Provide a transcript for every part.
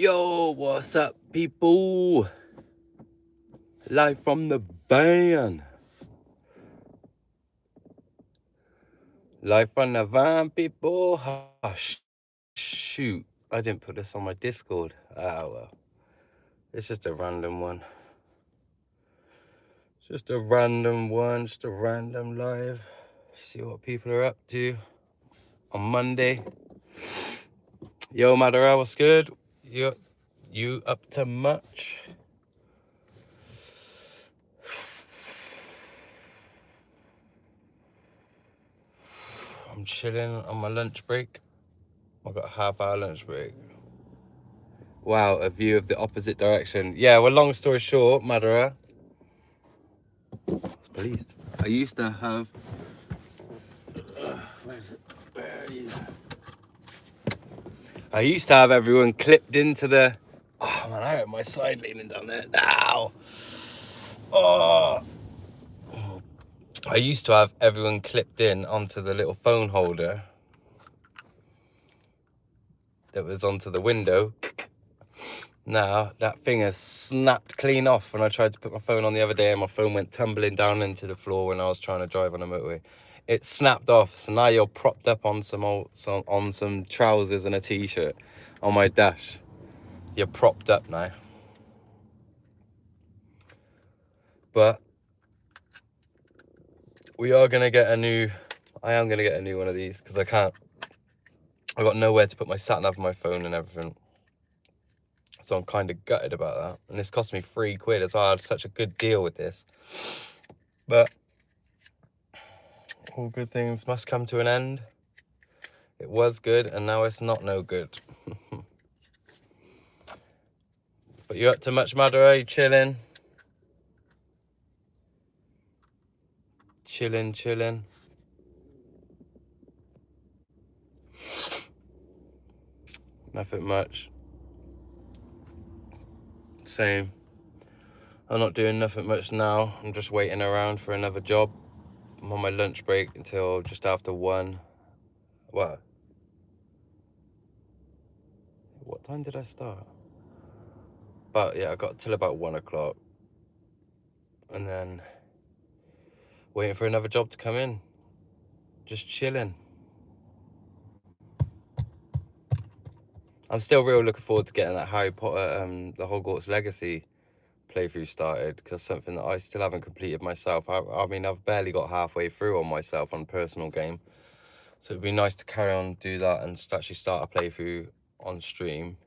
Yo, what's up, people? Live from the van. Live from the van, people. Oh, shoot. I didn't put this on my Discord. Ah, well. It's just a random one. Just a random one. Just a random live. See what people are up to on Monday. Yo, Madara, what's good? You up to much? I'm chilling on my lunch break. I've got a half-hour lunch break. Wow, a view of the opposite direction. Yeah, well, long story short, Madara. It's police. I used to have... where is it? Where are you? I used to have everyone clipped into the... Oh, man, I hurt my side leaning down there. Ow! Oh! I used to have everyone clipped in onto the little phone holder that was onto the window. Now, that thing has snapped clean off when I tried to put my phone on the other day and my phone went tumbling down into the floor when I was trying to drive on a motorway. It snapped off, so now you're propped up on some trousers and a t-shirt on my dash. You're propped up now. But we are going to get a new... I am going to get a new one of these because I can't... I've got nowhere to put my sat-nav on my phone and everything. So I'm kind of gutted about that. And this cost me £3 as well. I had such a good deal with this. But all good things must come to an end. It was good and now it's not no good. But you up to much, Madara? You chilling? Chilling. Nothing much. Same. I'm not doing nothing much now. I'm just waiting around for another job. I'm on my lunch break until just after 1. What time did I start? But yeah, I got till about 1 o'clock. And then waiting for another job to come in. Just chilling. I'm still real looking forward to getting that Harry Potter, the Hogwarts Legacy playthrough started, because something that I still haven't completed myself. I mean, I've barely got halfway through on myself on personal game. So it'd be nice to carry on, do that, and actually start a playthrough on stream.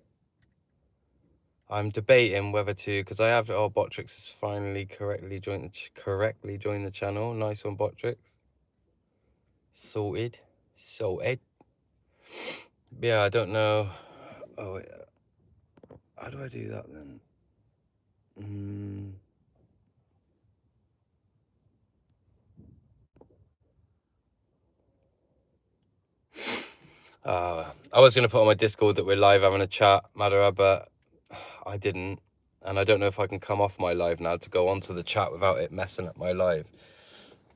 I'm debating whether to, because I have, Botrix has finally correctly joined the channel. Nice one, Botrix. Sorted. Yeah, I don't know. Oh, wait. How do I do that then? I was going to put on my Discord that we're live having a chat, Madara, but I didn't. And I don't know if I can come off my live now to go onto the chat without it messing up my live.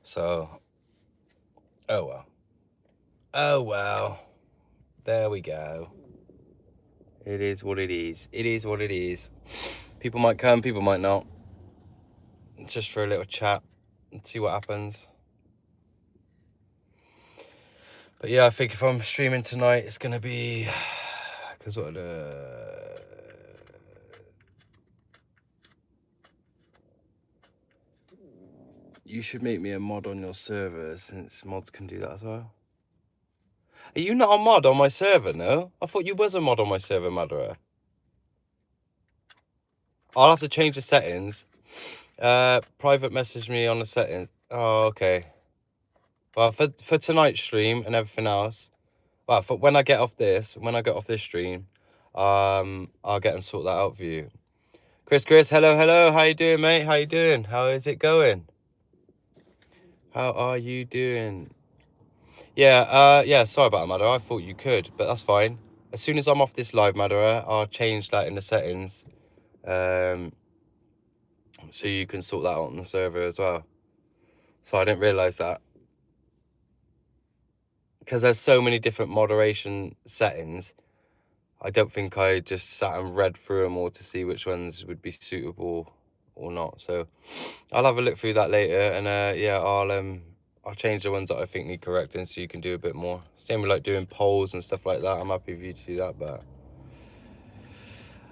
So, oh well. There we go. It is what it is. It is what it is. People might come, people might not. Just for a little chat and see what happens. But yeah, I think if I'm streaming tonight, it's going to be... Because what you should make me a mod on your server, since mods can do that as well. Are you not a mod on my server, no? I thought you was a mod on my server, Madara. I'll have to change the settings. Private message me on the settings. Oh, okay. Well, for tonight's stream and everything else, well, for when I get off this stream, I'll get and sort that out for you. Chris, hello. How you doing, mate? How you doing? How is it going? How are you doing? Yeah, sorry about that, Madara. I thought you could, but that's fine. As soon as I'm off this live, Madara, I'll change that in the settings. So you can sort that out on the server as well. So I didn't realise that. Because there's so many different moderation settings, I don't think I just sat and read through them all to see which ones would be suitable or not. So I'll have a look through that later, and yeah, I'll change the ones that I think need correcting so you can do a bit more. Same with like doing polls and stuff like that. I'm happy for you to do that, but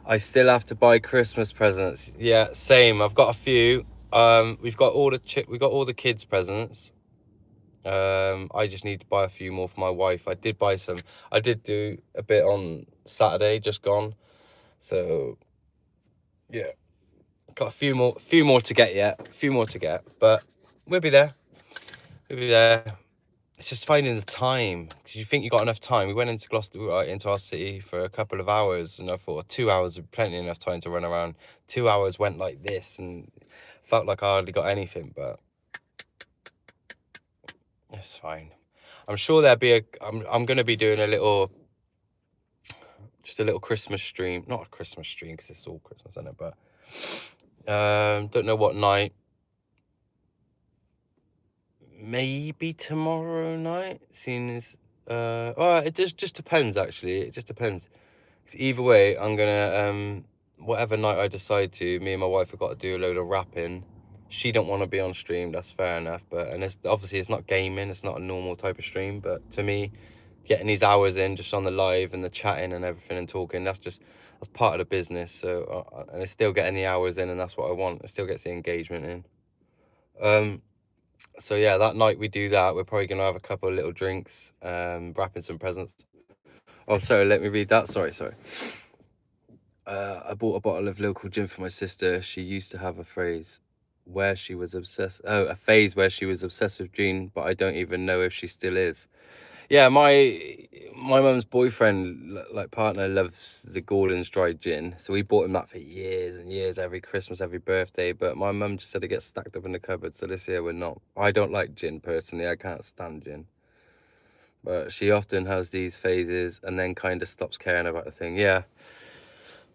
I still have to buy Christmas presents. Yeah, same. I've got a few. We've got all the kids' presents. I just need to buy a few more for my wife. I did buy some. I did do a bit on Saturday, just gone. So yeah, got a few more to get yet. A few more to get, but we'll be there. We'll be there. It's just finding the time, because you think you got enough time. We went into Gloucester, into our city for a couple of hours, and I thought 2 hours would be plenty enough time to run around. 2 hours went like this, and felt like I hardly got anything, but it's fine. I'm sure there'll be I'm going to be doing just a little Christmas stream. Not a Christmas stream, because it's all Christmas, isn't it? But don't know what night. Maybe tomorrow night, seeing as well, it just depends. Actually, it just depends. 'Cause either way, I'm gonna whatever night I decide to, me and my wife have got to do a load of rapping. She don't want to be on stream, that's fair enough, but and it's obviously it's not gaming, it's not a normal type of stream, but to me, getting these hours in just on the live and the chatting and everything and talking, that's part of the business. So and it's still getting the hours in, and that's what I want. It still gets the engagement in. So yeah, that night we do that. We're probably gonna have a couple of little drinks, wrapping some presents. Oh, sorry, let me read that. Sorry. I bought a bottle of local gin for my sister. She used to have a phase where she was obsessed. Oh, a phase where she was obsessed with gin, but I don't even know if she still is. Yeah, my mum's boyfriend, like partner, loves the Gordon's dried gin. So we bought him that for years and years, every Christmas, every birthday. But my mum just said it gets stacked up in the cupboard. So this year we're not. I don't like gin personally. I can't stand gin. But she often has these phases and then kind of stops caring about the thing. Yeah.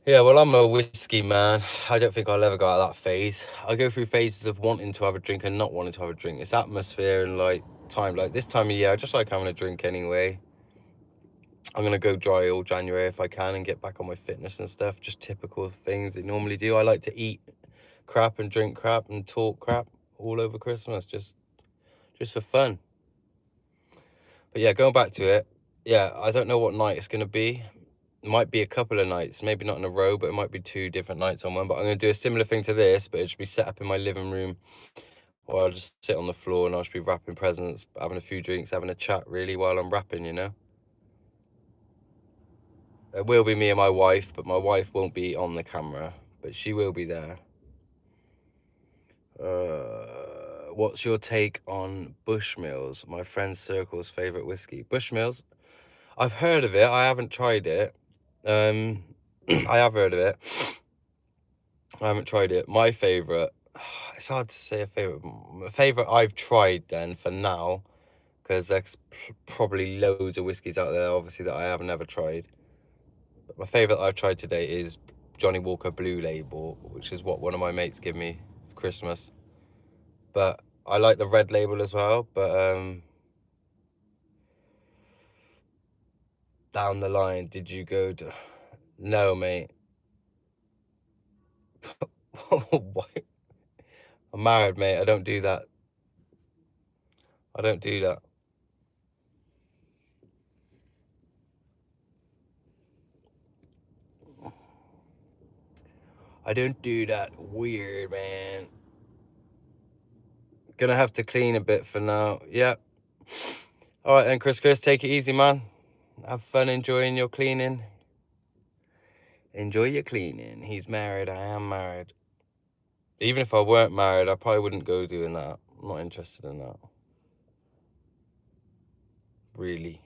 Yeah, well, I'm a whiskey man. I don't think I'll ever go out of that phase. I go through phases of wanting to have a drink and not wanting to have a drink. It's atmosphere and like time. Like this time of year, I just like having a drink anyway. I'm gonna go dry all January if I can and get back on my fitness and stuff. Just typical things they normally do. I like to eat crap and drink crap and talk crap all over Christmas, just for fun. But yeah, going back to it, yeah, I don't know what night it's gonna be. It might be a couple of nights, maybe not in a row, but it might be 2 different nights on one. But I'm gonna do a similar thing to this, but it should be set up in my living room, or I'll just sit on the floor and I'll just be wrapping presents, having a few drinks, having a chat really while I'm wrapping, you know. It will be me and my wife, but my wife won't be on the camera, but she will be there. What's your take on Bushmills, my friend Circle's favorite whiskey? Bushmills, I've heard of it. I haven't tried it. I have heard of it. I haven't tried it. My favorite, it's hard to say a favorite. My favorite I've tried then for now, because there's probably loads of whiskies out there, obviously, that I have never tried. But my favorite I've tried today is Johnny Walker Blue Label, which is what one of my mates gave me for Christmas. But I like the red label as well. But down the line, did you go to? No, mate. What? I'm married, mate. I don't do that. I don't do that. I don't do that. Weird, man. Gonna have to clean a bit for now. Yeah. All right then, Chris, take it easy, man. Have fun enjoying your cleaning. Enjoy your cleaning. He's married. I am married. Even if I weren't married, I probably wouldn't go doing that. I'm not interested in that. Really.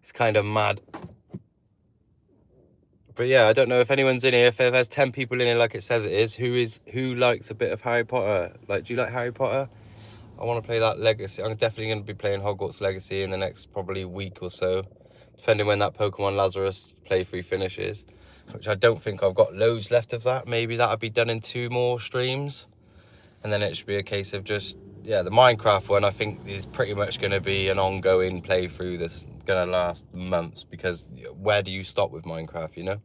It's kind of mad. But yeah, I don't know if anyone's in here. If there's 10 people in here like it says it is, who likes a bit of Harry Potter? Like, do you like Harry Potter? I want to play that Legacy. I'm definitely going to be playing Hogwarts Legacy in the next probably week or so, depending when that Pokemon Lazarus playthrough finishes, which I don't think I've got loads left of that. Maybe that'll be done in 2 more streams, and then it should be a case of just, yeah, the Minecraft one I think is pretty much going to be an ongoing playthrough that's going to last months, because where do you stop with Minecraft, you know?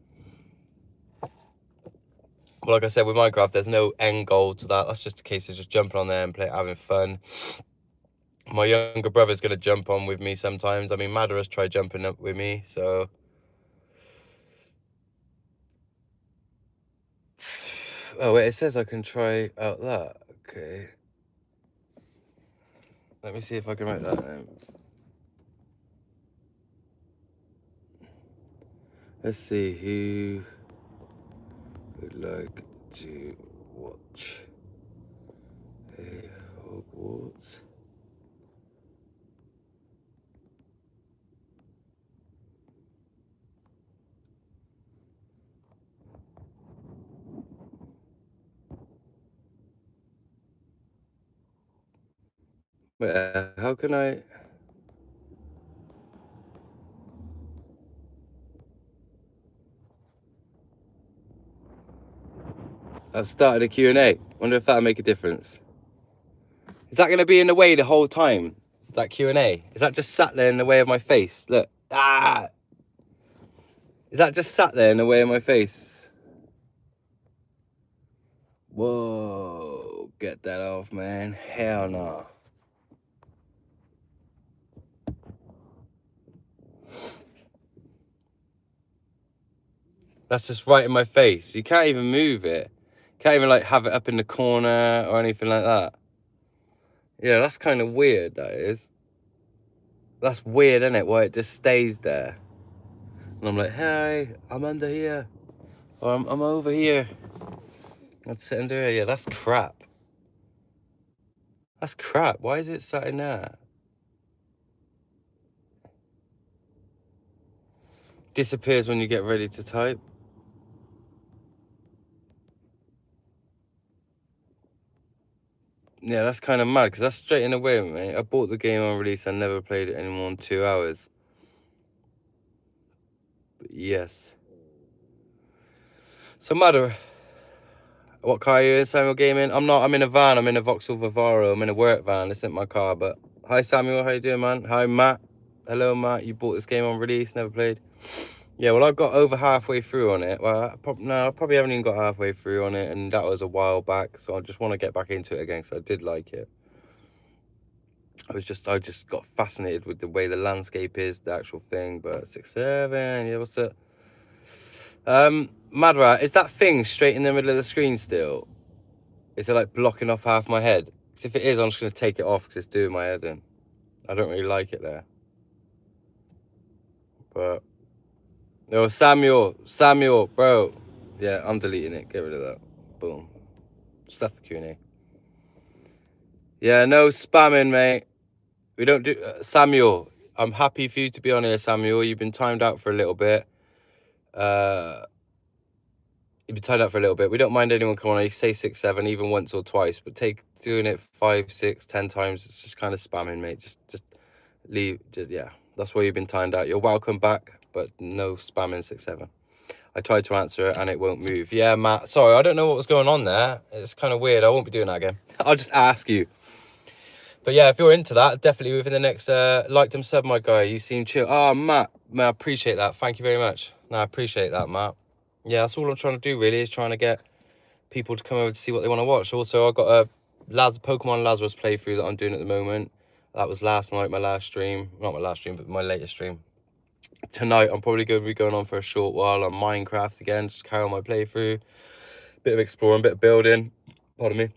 But like I said, with Minecraft, there's no end goal to that. That's just a case of just jumping on there and having fun. My younger brother's going to jump on with me sometimes. I mean, Madara's tried jumping up with me, so... Oh, wait, it says I can try out that. Okay. Let me see if I can write that down. Let's see, who would like to watch a Hogwarts how can I... I've started a Q&A. Wonder if that'll make a difference. Is that going to be in the way the whole time? That Q&A? Is that just sat there in the way of my face? Look. Ah! Is that just sat there in the way of my face? Whoa. Get that off, man. Hell no. That's just right in my face. You can't even move it. Can't even like have it up in the corner or anything like that. Yeah, that's kind of weird, that is. That's weird, isn't it? Why it just stays there. And I'm like, hey, I'm under here. Or I'm over here. I'd sit under here. Yeah, that's crap. That's crap. Why is it sat in there? Disappears when you get ready to type. Yeah, that's kind of mad, because that's straight in the way, mate. I bought the game on release. I never played it any more than 2 hours. But yes. So, Madara, what car are you in, Samuel Gaming? I'm not. I'm in a van. I'm in a Vauxhall Vivaro. I'm in a work van. This isn't my car, but... Hi, Samuel. How you doing, man? Hi, Matt. Hello, Matt. You bought this game on release, never played. Yeah, well, I've got over halfway through on it. Well, I probably haven't even got halfway through on it, and that was a while back. So I just want to get back into it again, because I did like it. I just got fascinated with the way the landscape is, the actual thing. But 6-7, yeah, what's up? Madra, is that thing straight in the middle of the screen still? Is it like blocking off half my head? Because if it is, I'm just going to take it off, because it's doing my head in. I don't really like it there. But... Oh, Samuel, bro. Yeah, I'm deleting it. Get rid of that. Boom. Stuff the Q&A. Yeah, no spamming, mate. We don't do... Samuel, I'm happy for you to be on here, Samuel. You've been timed out for a little bit. You've been timed out for a little bit. We don't mind anyone coming on. You say 6-7, even once or twice. But doing it 5, 6, 10 times, it's just kind of spamming, mate. Just leave. Yeah, that's why you've been timed out. You're welcome back, but no spamming 6-7. I tried to answer it and it won't move. Yeah, Matt. Sorry, I don't know what was going on there. It's kind of weird. I won't be doing that again. I'll just ask you. But yeah, if you're into that, definitely within the next... liked and sub, my guy. You seem chill. Oh, Matt, I appreciate that. Thank you very much. No, I appreciate that, Matt. Yeah, that's all I'm trying to do, really, is trying to get people to come over to see what they want to watch. Also, I've got a Pokemon Lazarus playthrough that I'm doing at the moment. That was last night, my last stream. Not my last stream, but my latest stream. Tonight, I'm probably going to be going on for a short while on Minecraft again. Just carry on my playthrough. Bit of exploring, bit of building. Pardon me.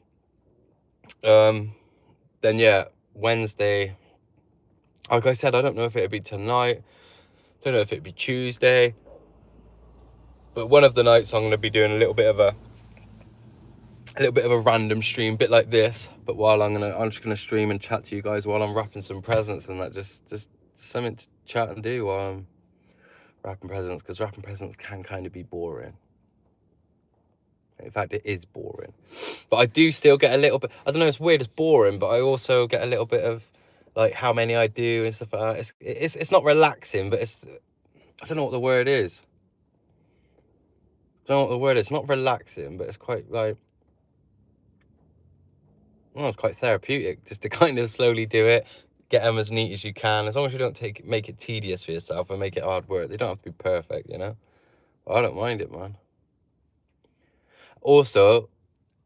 Then, yeah, Wednesday. Like I said, I don't know if it'd be tonight. Don't know if it'd be Tuesday. But one of the nights I'm going to be doing a little bit of a random stream, bit like this. But while I'm just gonna stream and chat to you guys while I'm wrapping some presents, and that just something to chat and do while I'm wrapping presents, because wrapping presents can kind of be boring. In fact, it is boring. But I do still get a little bit... I don't know, it's weird, it's boring, but I also get a little bit of, like, how many I do and stuff like that. It's not relaxing, but it's... I don't know what the word is. I don't know what the word is. It's not relaxing, but it's quite, like... well, it's quite therapeutic just to kind of slowly do it, get them as neat as you can. As long as you don't make it tedious for yourself and make it hard work. They don't have to be perfect, you know. I don't mind it, man. Also,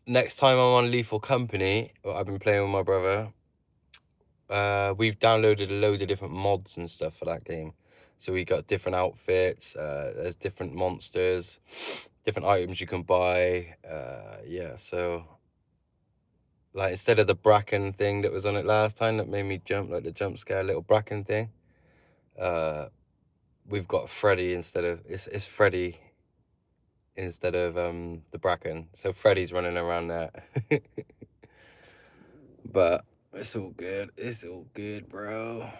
next time I'm on Lethal Company, I've been playing with my brother. We've downloaded a load of different mods and stuff for that game. So we got different outfits, there's different monsters, different items you can buy. Yeah, so like instead of the bracken thing that was on it last time that made me jump, like the jump scare little bracken thing, we've got Freddy instead of it's Freddy instead of the bracken. So Freddy's running around there. But it's all good. It's all good, bro.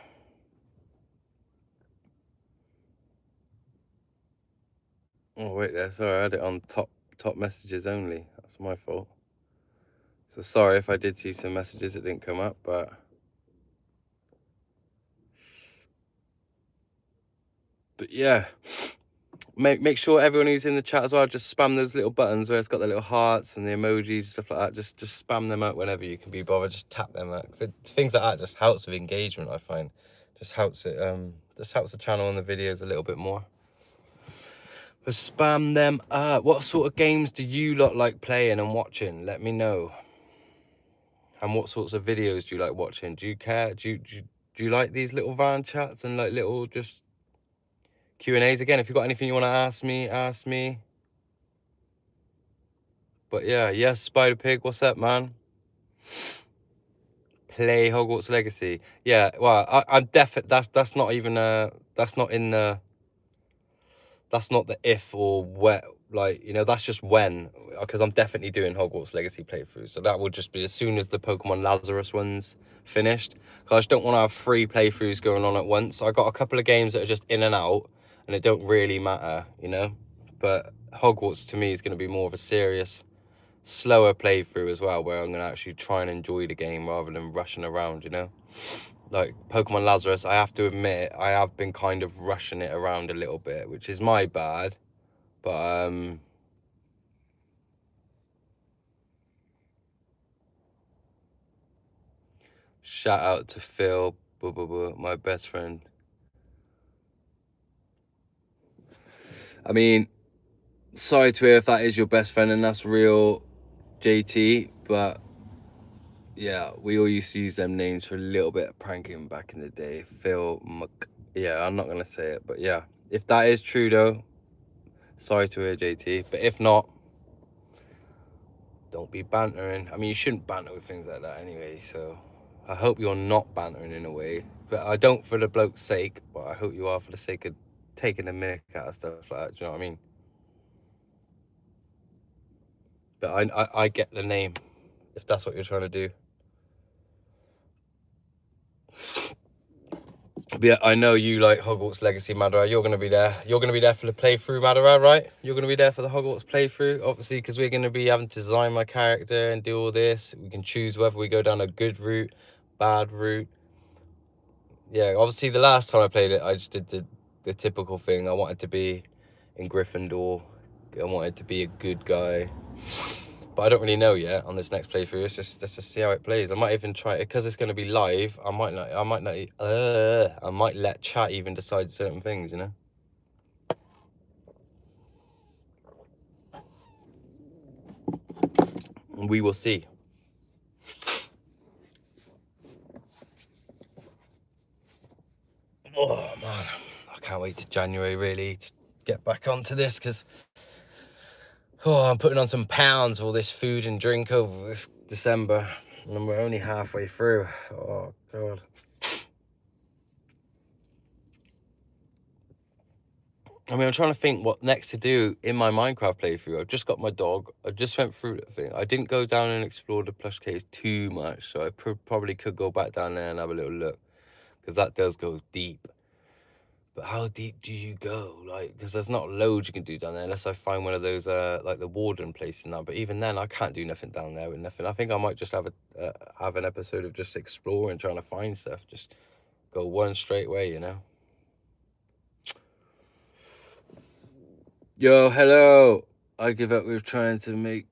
Oh wait there, sorry, I had it on top messages only. That's my fault. So sorry if I did see some messages that didn't come up, but yeah. Make sure everyone who's in the chat as well, just spam those little buttons where it's got the little hearts and the emojis, stuff like that. Just spam them out whenever you can be bothered. Just tap them out. Cause things like that just helps with engagement, I find. Just helps it, just helps the channel and the videos a little bit more. But spam them up. What sort of games do you lot like playing and watching? Let me know. And what sorts of videos do you like watching? Do you care? Do you like these little van chats and like little just Q&As? Again, if you've got anything you want to ask me. But yeah, yes, Spider Pig, what's up, man? Play Hogwarts Legacy. Yeah, well, I'm definitely, that's not even that's not in the, that's not the if or where, like, you know, that's just when, because I'm definitely doing Hogwarts Legacy playthrough. So that would just be as soon as the Pokemon Lazarus one's finished. Because I just don't want to have 3 playthroughs going on at once. I got a couple of games that are just in and out, and it don't really matter, you know. But Hogwarts to me is going to be more of a serious, slower playthrough as well, where I'm going to actually try and enjoy the game rather than rushing around, you know. Like Pokemon Lazarus, I have to admit, I have been kind of rushing it around a little bit, which is my bad. But shout out to Phil, my best friend. I mean, sorry to hear if that is your best friend and that's real, JT, but yeah, we all used to use them names for a little bit of pranking back in the day. Phil, yeah, I'm not gonna say it, but yeah, if that is true though, sorry to hear, JT. But if not, don't be bantering. I mean, you shouldn't banter with things like that anyway, so I hope you're not bantering in a way. But I don't for the bloke's sake, but I hope you are for the sake of taking the mick out of stuff like that. Do you know what I mean? But I get the name, if that's what you're trying to do. But yeah, I know you like Hogwarts Legacy, Madara. You're going to be there. You're going to be there for the playthrough, Madara, right? You're going to be there for the Hogwarts playthrough, obviously, because we're going to be having to design my character and do all this. We can choose whether we go down a good route, bad route. Yeah, obviously, the last time I played it, I just did the typical thing. I wanted to be in Gryffindor. I wanted to be a good guy. But I don't really know yet on this next playthrough. Let's just see how it plays. I might even try it because it's going to be live. I might let chat even decide certain things, you know. We will see. Oh man, I can't wait to January really to get back onto this because I'm putting on some pounds of all this food and drink over this December, and we're only halfway through. Oh god. I mean, I'm trying to think what next to do in my Minecraft playthrough. I've just got my dog. I just went through the thing. I didn't go down and explore the plush caves too much, so I probably could go back down there and have a little look, because that does go deep. But how deep do you go? Like, because there's not loads you can do down there unless I find one of those, like the warden places now. But even then, I can't do nothing down there with nothing. I think I might just have an episode of just exploring, trying to find stuff. Just go one straight way, you know. Yo, hello. I give up with trying to make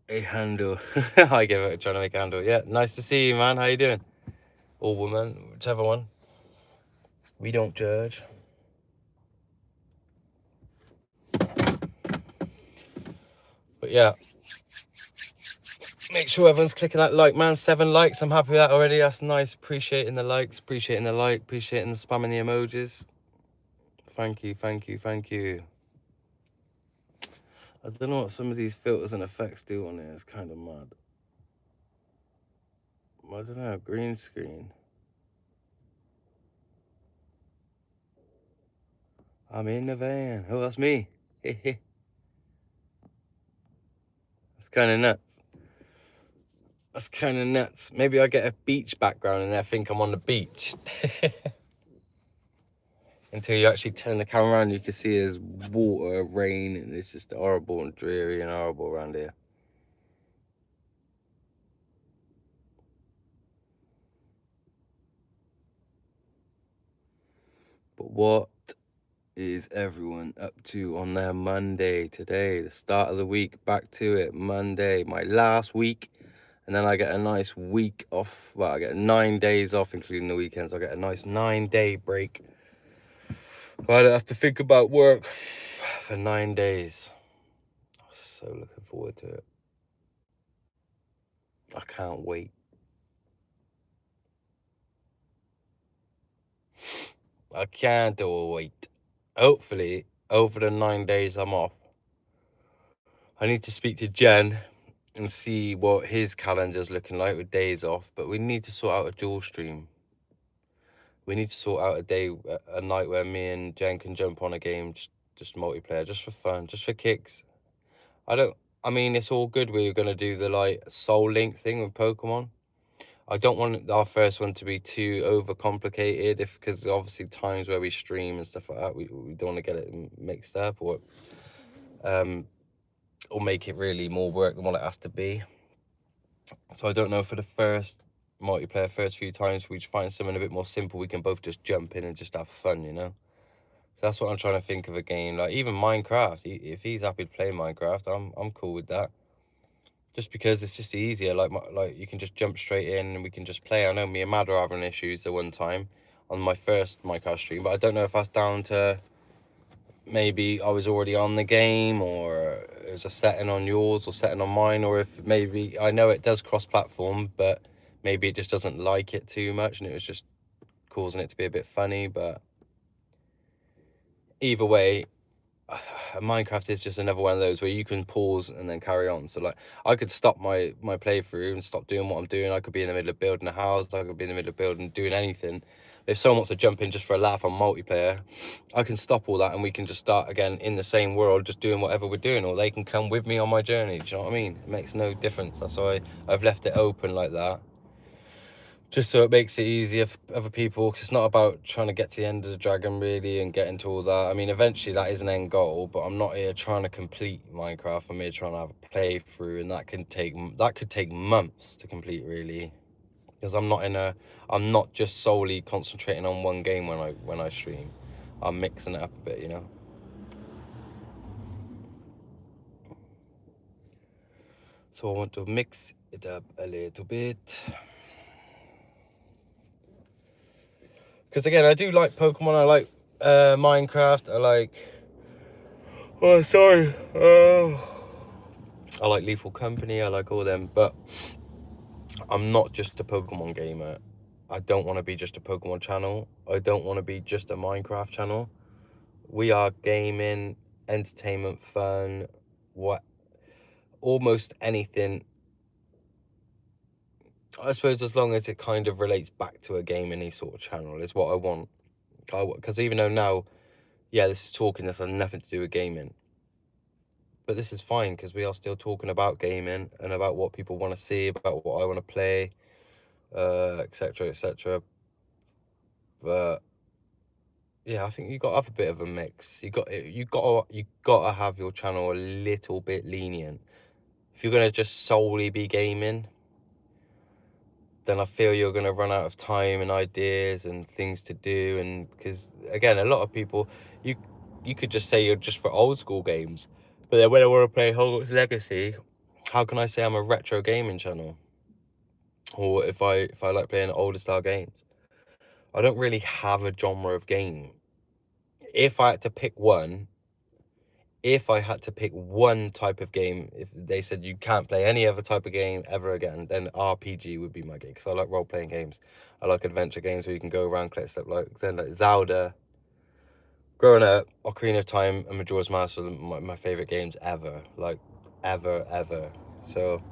A handle. I give it trying to make a handle. Yeah, nice to see you, man. How you doing? Or woman, whichever one. We don't judge. But yeah, make sure everyone's clicking that like, man. 7 likes. I'm happy with that already. That's nice. Appreciating the likes, appreciating the like, appreciating the spamming the emojis. Thank you, thank you, thank you. I don't know what some of these filters and effects do on it. It's kind of mad. I don't know. Green screen. I'm in the van. Oh, that's me. That's kind of nuts. That's kind of nuts. Maybe I get a beach background and I think I'm on the beach. Until you actually turn the camera around, you can see there's water, rain, and it's just horrible and dreary and horrible around here. But what is everyone up to on their Monday today? The start of the week, back to it. Monday, my last week. And then I get a nice week off. Well, I get 9 days off, including the weekends. I get a nice 9-day break. But I don't have to think about work for 9 days. I'm so looking forward to it. I can't wait. I can't wait. Hopefully, over the 9 days I'm off, I need to speak to Jen and see what his calendar's looking like with days off. But we need to sort out a dual stream. We need to sort out a day, a night where me and Jen can jump on a game, just multiplayer, just for fun, just for kicks. I mean, it's all good. We're going to do the like Soul Link thing with Pokemon. I don't want our first one to be too overcomplicated, because obviously times where we stream and stuff like that, we don't want to get it mixed up or make it really more work than what it has to be. So I don't know, for the first multiplayer, first few times, we just find something a bit more simple. We can both just jump in and just have fun, you know. So that's what I'm trying to think of a game. Like even Minecraft. If he's happy to play Minecraft, I'm cool with that. Just because it's just easier, like you can just jump straight in and we can just play. I know me and Mad are having issues the one time on my first Minecraft stream, but I don't know if that's down to maybe I was already on the game, or it was a setting on yours or setting on mine, or if maybe, I know it does cross-platform, but maybe it just doesn't like it too much and it was just causing it to be a bit funny. But either way, Minecraft is just another one of those where you can pause and then carry on. So like I could stop my playthrough and stop doing what I'm doing. I could be in the middle of building a house, I could be in the middle of building, doing anything. If someone wants to jump in just for a laugh on multiplayer, I can stop all that and we can just start again in the same world, just doing whatever we're doing, or they can come with me on my journey. Do you know what I mean? It makes no difference. That's why I've left it open like that, just so it makes it easier for other people, because it's not about trying to get to the end of the dragon really and get into all that. I mean, eventually that is an end goal, but I'm not here trying to complete Minecraft. I'm here trying to have a playthrough, and that could take months to complete really, because I'm not just solely concentrating on one game when I stream. I'm mixing it up a bit, you know. So I want to mix it up a little bit. Because again, I do like Pokemon, I like Minecraft, I like... Oh, sorry. I like Lethal Company, I like all them, but I'm not just a Pokemon gamer. I don't want to be just a Pokemon channel. I don't want to be just a Minecraft channel. We are gaming, entertainment, fun, almost anything. I suppose as long as it kind of relates back to a game, any sort of channel is what I want. Because even though now, yeah, this is talking, this has nothing to do with gaming. But this is fine, because we are still talking about gaming and about what people want to see, about what I want to play, etc, etc. But yeah, I think you got to have a bit of a mix. You got to have your channel a little bit lenient. If you're gonna just solely be gaming, then I feel you're gonna run out of time and ideas and things to do. And because again, a lot of people, you could just say you're just for old school games, but then when I want to play Hogwarts Legacy, how can I say I'm a retro gaming channel? Or if I like playing older style games. I don't really have a genre of game. If I had to pick one, type of game, if they said you can't play any other type of game ever again, then RPG would be my game. Because I like role-playing games. I like adventure games where you can go around, collect stuff, like Zelda. Growing up, Ocarina of Time and Majora's Mask are my favorite games ever. Like, ever. So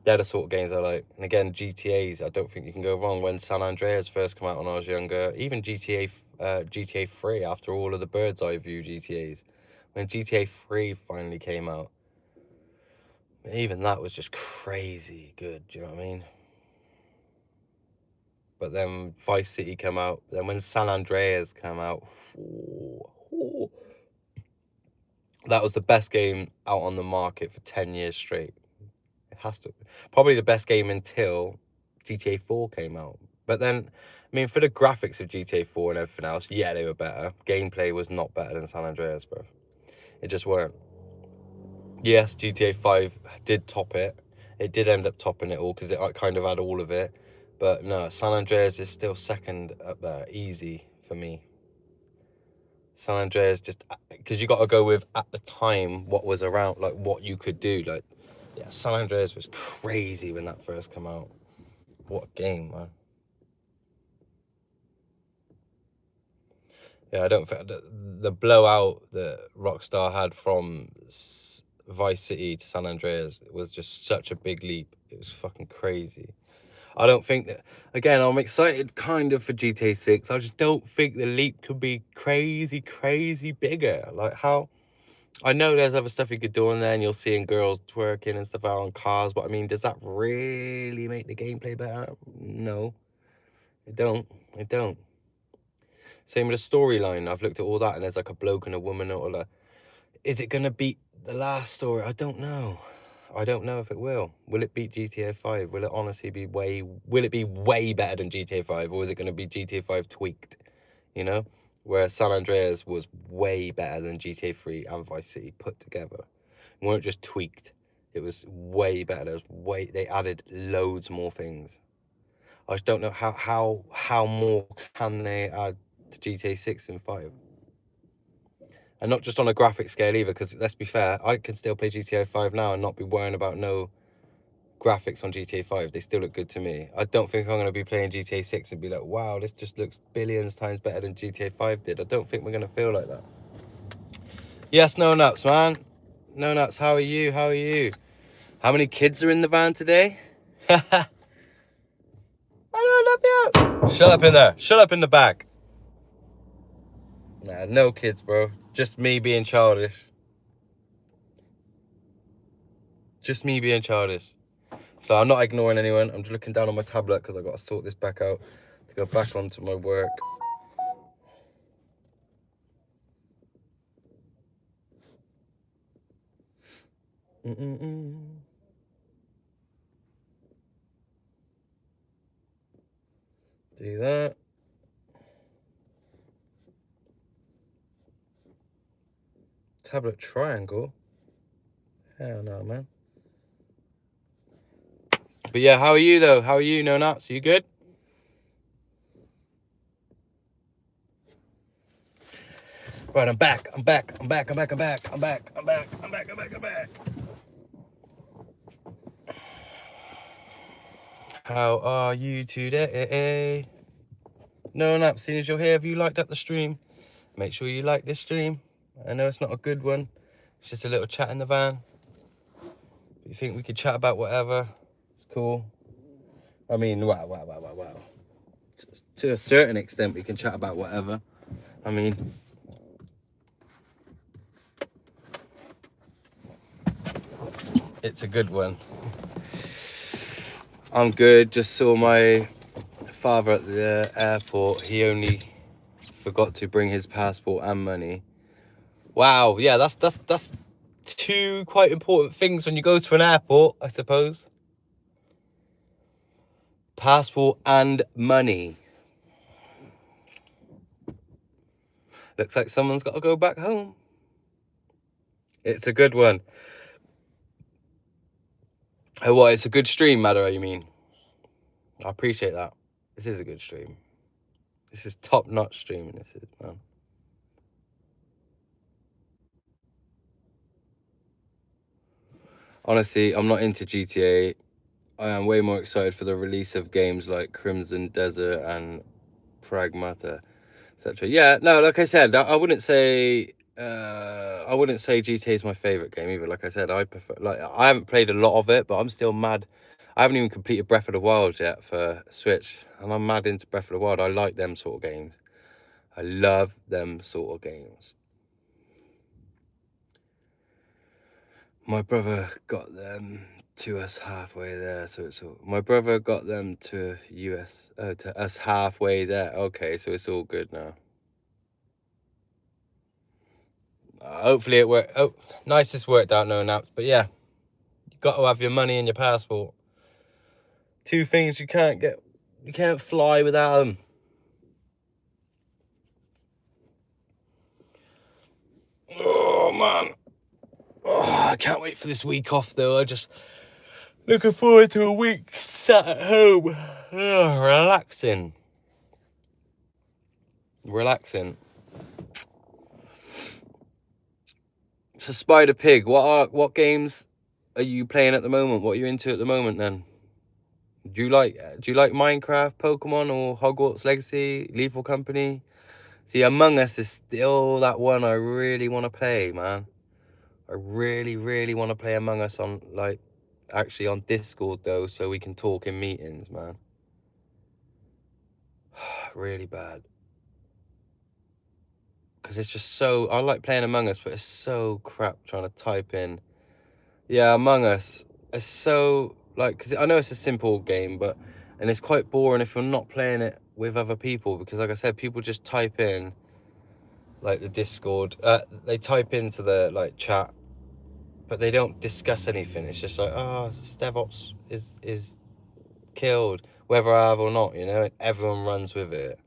they're the sort of games I like. And again, GTAs, I don't think you can go wrong. When San Andreas first came out when I was younger, even GTA 3, after all of the bird's eye view GTAs, when GTA 3 finally came out, even that was just crazy good, do you know what I mean? But then Vice City came out, then when San Andreas came out, that was the best game out on the market for 10 years straight. It has to. Probably the best game until GTA 4 came out. But then, I mean, for the graphics of GTA 4 and everything else, yeah, they were better. Gameplay was not better than San Andreas, bro. It just weren't. Yes, GTA 5 did top it. It did end up topping it all because it kind of had all of it. But no, San Andreas is still second up there, easy for me. San Andreas, just because you got to go with at the time what was around, like what you could do. Like, yeah, San Andreas was crazy when that first came out. What a game, man. Yeah, I don't think the blowout that Rockstar had from Vice City to San Andreas was just such a big leap. It was fucking crazy. I don't think that, again, I'm excited kind of for GTA 6. I just don't think the leap could be crazy bigger. Like, how, I know there's other stuff you could do on there and you're seeing girls twerking and stuff out on cars, but I mean, does that really make the gameplay better? No, it don't. Same with the storyline. I've looked at all that and there's like a bloke and a woman, or like, is it gonna beat the last story? I don't know. I don't know if it will. Will it beat GTA 5? Will it honestly be way better than GTA 5? Or is it gonna be GTA 5 tweaked? You know? Where San Andreas was way better than GTA 3 and Vice City put together. It weren't just tweaked. It was way better. They added loads more things. I just don't know how more can they add to GTA 6 and 5. And not just on a graphic scale either, because let's be fair, I can still play GTA 5 now and not be worrying about no graphics on GTA 5. They still look good to me. I don't think I'm going to be playing GTA 6 and be like, wow, this just looks billions times better than GTA 5 did. I don't think we're going to feel like that. Yes, No Nuts, man. No Nuts, how are you? How many kids are in the van today? I don't love you. Shut up in there. Shut up in the back. Nah, no kids, bro. Just me being childish. So I'm not ignoring anyone. I'm just looking down on my tablet because I've got to sort this back out to go back onto my work. Do that. Tablet triangle. Hell no, man. But yeah, how are you though? How are you, No Nuts? Are you good? Right, I'm back. How are you today? No Nuts, seeing as you're here, have you liked up the stream? Make sure you like this stream. I know it's not a good one. It's just a little chat in the van. You think we could chat about whatever? It's cool. I mean, wow. To a certain extent, we can chat about whatever. I mean, it's a good one. I'm good. Just saw my father at the airport. He only forgot to bring his passport and money. Wow, yeah, that's two quite important things when you go to an airport, I suppose. Passport and money. Looks like someone's got to go back home. It's a good one. Oh, what? It's a good stream, Matter, you mean? I appreciate that. This is a good stream. This is top-notch streaming, this is, man. Honestly, I'm not into GTA. I am way more excited for the release of games like Crimson Desert and Pragmata, etc. Yeah, no, like I said, I wouldn't say GTA is my favorite game either. Like I said, I prefer, like, I haven't played a lot of it, but I'm still mad. I haven't even completed Breath of the Wild yet for Switch, and I'm mad into Breath of the Wild. I like them sort of games. I love them sort of games. My brother got them to us halfway there, so it's all. My brother got them to to us halfway there. Okay, so it's all good now. Hopefully it worked. Oh, nice it's worked out, no naps. But yeah, you got to have your money and your passport. Two things you can't get. You can't fly without them. Oh man, I can't wait for this week off though. I just looking forward to a week sat at home, relaxing. So Spider Pig, what games are you playing at the moment? What are you into at the moment then? Do you like Minecraft, Pokemon, or Hogwarts Legacy, Lethal Company? See, Among Us is still that one I really want to play, man. I really, really want to play Among Us on, like, actually on Discord though, so we can talk in meetings, man. Really bad. Because it's just so, I like playing Among Us, but it's so crap trying to type in. Yeah, Among Us. It's so, like, because I know it's a simple game, and it's quite boring if you're not playing it with other people, because like I said, people just type in, like, the Discord, they type into the, like, chat, but they don't discuss anything. It's just like, oh, StevOps is killed, whether I have or not, you know, and everyone runs with it.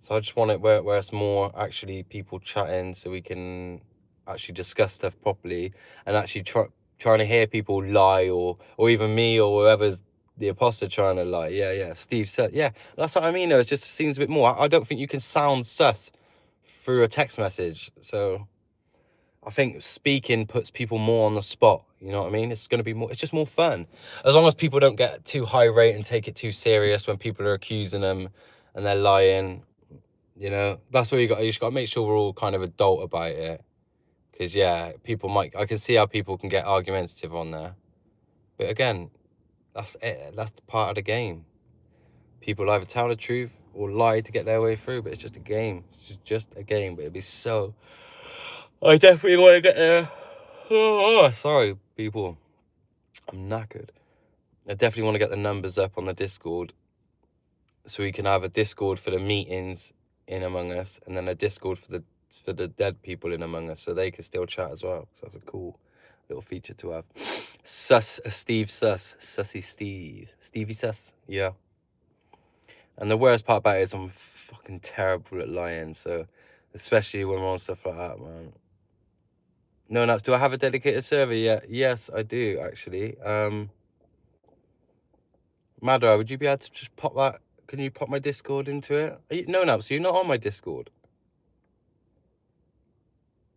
So I just want it where it's more actually people chatting, so we can actually discuss stuff properly, and actually trying to hear people lie, or even me or whoever's the imposter trying to lie. Yeah, Steve said, yeah, that's what I mean though. It just seems a bit more. I don't think you can sound sus through a text message, so I think speaking puts people more on the spot. You know what I mean? It's going to be more, it's just more fun. As long as people don't get too high rate and take it too serious when people are accusing them and they're lying, you know, that's what you just got to make sure we're all kind of adult about it. Because, yeah, I can see how people can get argumentative on there. But again, that's it. That's the part of the game. People either tell the truth or lie to get their way through, but it's just a game. It's just a game, but it'd be so... I definitely want to get there. Oh, sorry, people. I'm knackered. I definitely want to get the numbers up on the Discord, so we can have a Discord for the meetings in Among Us, and then a Discord for the dead people in Among Us, so they can still chat as well. So that's a cool little feature to have. Stevie Sus, yeah. And the worst part about it is I'm fucking terrible at lying, so especially when we're on stuff like that, man. No, nuts. Do I have a dedicated server yet? Yes, I do actually. Madra, would you be able to just pop that? Can you pop my Discord into it? No, Naps, you're not on my Discord.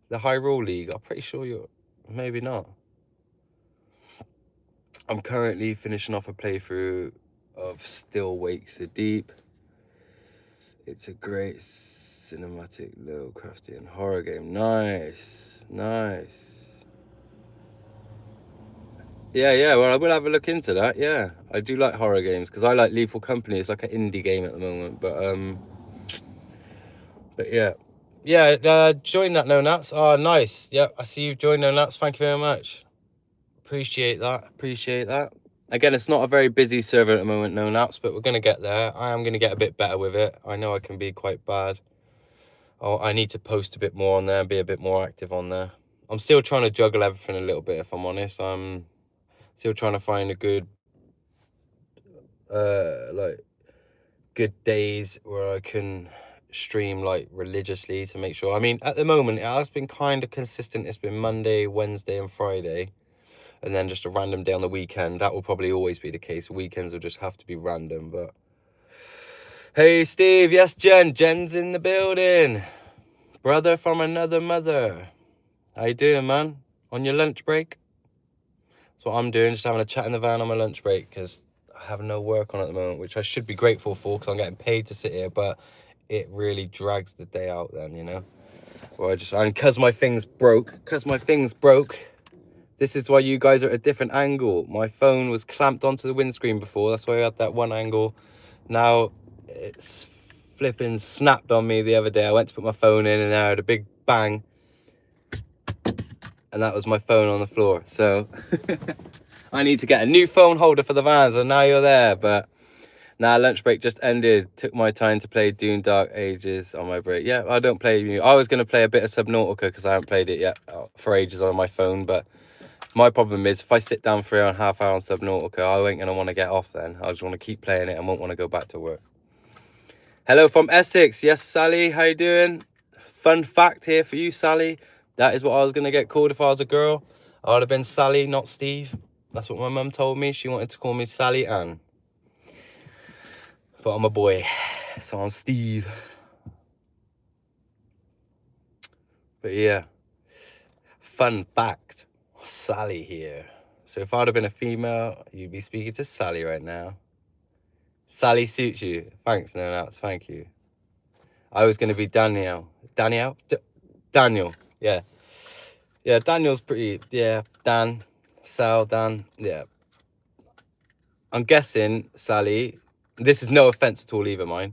The Hyrule League. I'm pretty sure you're... Maybe not. I'm currently finishing off a playthrough of Still Wakes the Deep. It's a great cinematic, Lovecraftian horror game. Nice. Yeah, well, I will have a look into that, yeah. I do like horror games, because I like Lethal Company. It's like an indie game at the moment, but yeah. Yeah, join that, No Nuts. Oh, nice. Yeah, I see you've joined No Nuts. Thank you very much. Appreciate that. Again, it's not a very busy server at the moment, No Naps, but we're going to get there. I am going to get a bit better with it. I know I can be quite bad. Oh, I need to post a bit more on there, be a bit more active on there. I'm still trying to juggle everything a little bit, if I'm honest. I'm still trying to find a good, good days where I can stream, like, religiously, to make sure. I mean, at the moment, it has been kind of consistent. It's been Monday, Wednesday, and Friday. and then just a random day on the weekend. That will probably always be the case. Weekends will just have to be random. But hey, Steve. Yes, Jen. Jen's in the building. Brother from another mother. How you doing, man? On your lunch break? That's what I'm doing. Just having a chat in the van on my lunch break because I have no work on at the moment, which I should be grateful for because I'm getting paid to sit here. But it really drags the day out then, you know? Or and because my thing's broke, this is why you guys are at a different angle. My phone was clamped onto the windscreen before. That's why I had that one angle. Now it's flipping snapped on me the other day. I went to put my phone in and I heard a big bang. And that was my phone on the floor. So I need to get a new phone holder for the vans. And now you're there. But now lunch break just ended. Took my time to play Dune Dark Ages on my break. Yeah, I don't play. I was going to play a bit of Subnautica because I haven't played it yet for ages on my phone. But my problem is if I sit down for 3.5 hours on Subnautica, I ain't going to want to get off then. I just want to keep playing it and won't want to go back to work. Hello from Essex. Yes, Sally. How you doing? Fun fact here for you, Sally. That is what I was going to get called if I was a girl. I would have been Sally, not Steve. That's what my mum told me. She wanted to call me Sally Ann. But I'm a boy, so I'm Steve. But yeah, fun fact, Sally here. So if I'd have been a female, you'd be speaking to Sally right now. Sally suits you. Thanks, no doubts. Thank you. I was going to be Daniel. Daniel? Daniel. Yeah. Yeah, Daniel's pretty. Yeah, Dan. Sal, Dan. Yeah. I'm guessing, Sally, this is no offense at all either, mine,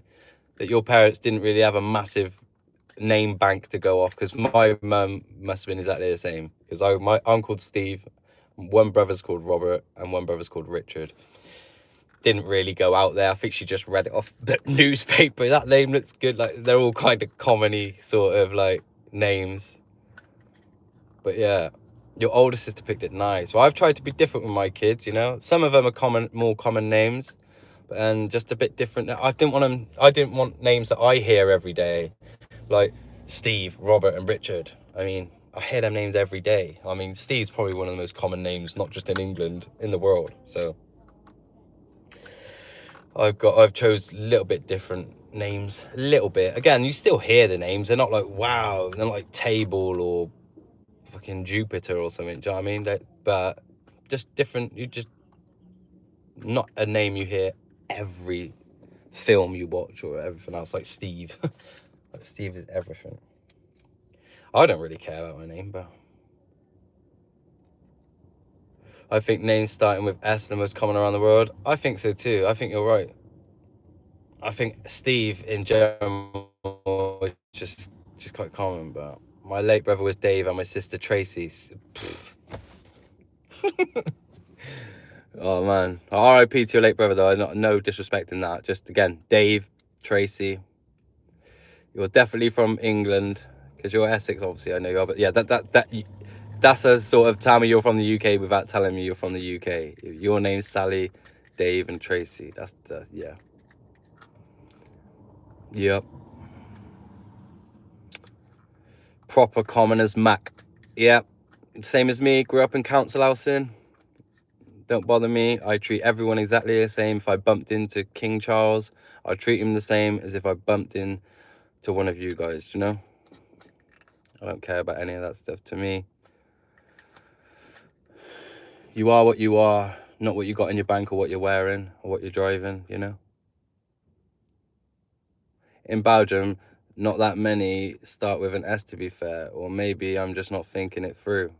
that your parents didn't really have a massive name bank to go off, because my mum must have been exactly the same, because I'm called Steve, one brother's called Robert, and one brother's called Richard. Didn't really go out there. I think she just read it off the newspaper. That name looks good. Like, they're all kind of common-y sort of like names. But yeah, your older sister picked it nice. Well, I've tried to be different with my kids, you know. Some of them are more common names, and just a bit different. I didn't want names that I hear every day, like Steve, Robert, and Richard. I mean, I hear them names every day. I mean, Steve's probably one of the most common names, not just in England, in the world. So I've chose a little bit different names, a little bit. Again, you still hear the names. They're not like, wow, they're not like Table or fucking Jupiter or something. Do you know what I mean? But just different. You just not a name you hear every film you watch or everything else, like Steve. Like Steve is everything. I don't really care about my name, but I think names starting with S are the most common around the world. I think so too. I think you're right. I think Steve in general is just quite common, but my late brother was Dave and my sister Tracy. Oh man, R.I.P. to your late brother though. No disrespect in that. Just again, Dave, Tracy. You're definitely from England because you're Essex, obviously. I know you are, but yeah, that's a sort of tell me you're from the UK without telling me you're from the UK. Your name's Sally, Dave, and Tracy. That's yeah. Yep. Proper commoners, Mac. Yep. Same as me. Grew up in Council Housing. Don't bother me. I treat everyone exactly the same. If I bumped into King Charles, I'd treat him the same as if I bumped into one of you guys, you know? I don't care about any of that stuff. To me, you are what you are, not what you got in your bank or what you're wearing or what you're driving, you know? In Belgium, not that many start with an S, to be fair, or maybe I'm just not thinking it through.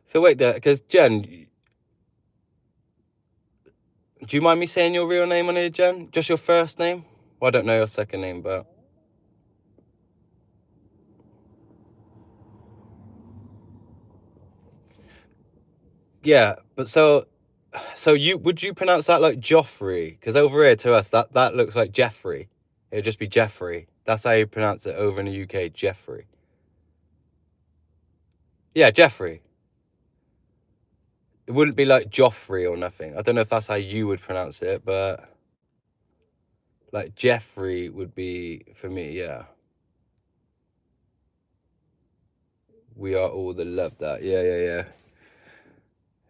So wait there, because Jen, do you mind me saying your real name on here, Jen? Just your first name? Well, I don't know your second name, but... Yeah, but so would you pronounce that like Joffrey? Because over here to us, that looks like Jeffrey. It would just be Jeffrey. That's how you pronounce it over in the UK, Jeffrey. Yeah, Jeffrey. It wouldn't be like Joffrey or nothing. I don't know if that's how you would pronounce it, but like Jeffrey would be for me, yeah. We are all the love that. Yeah.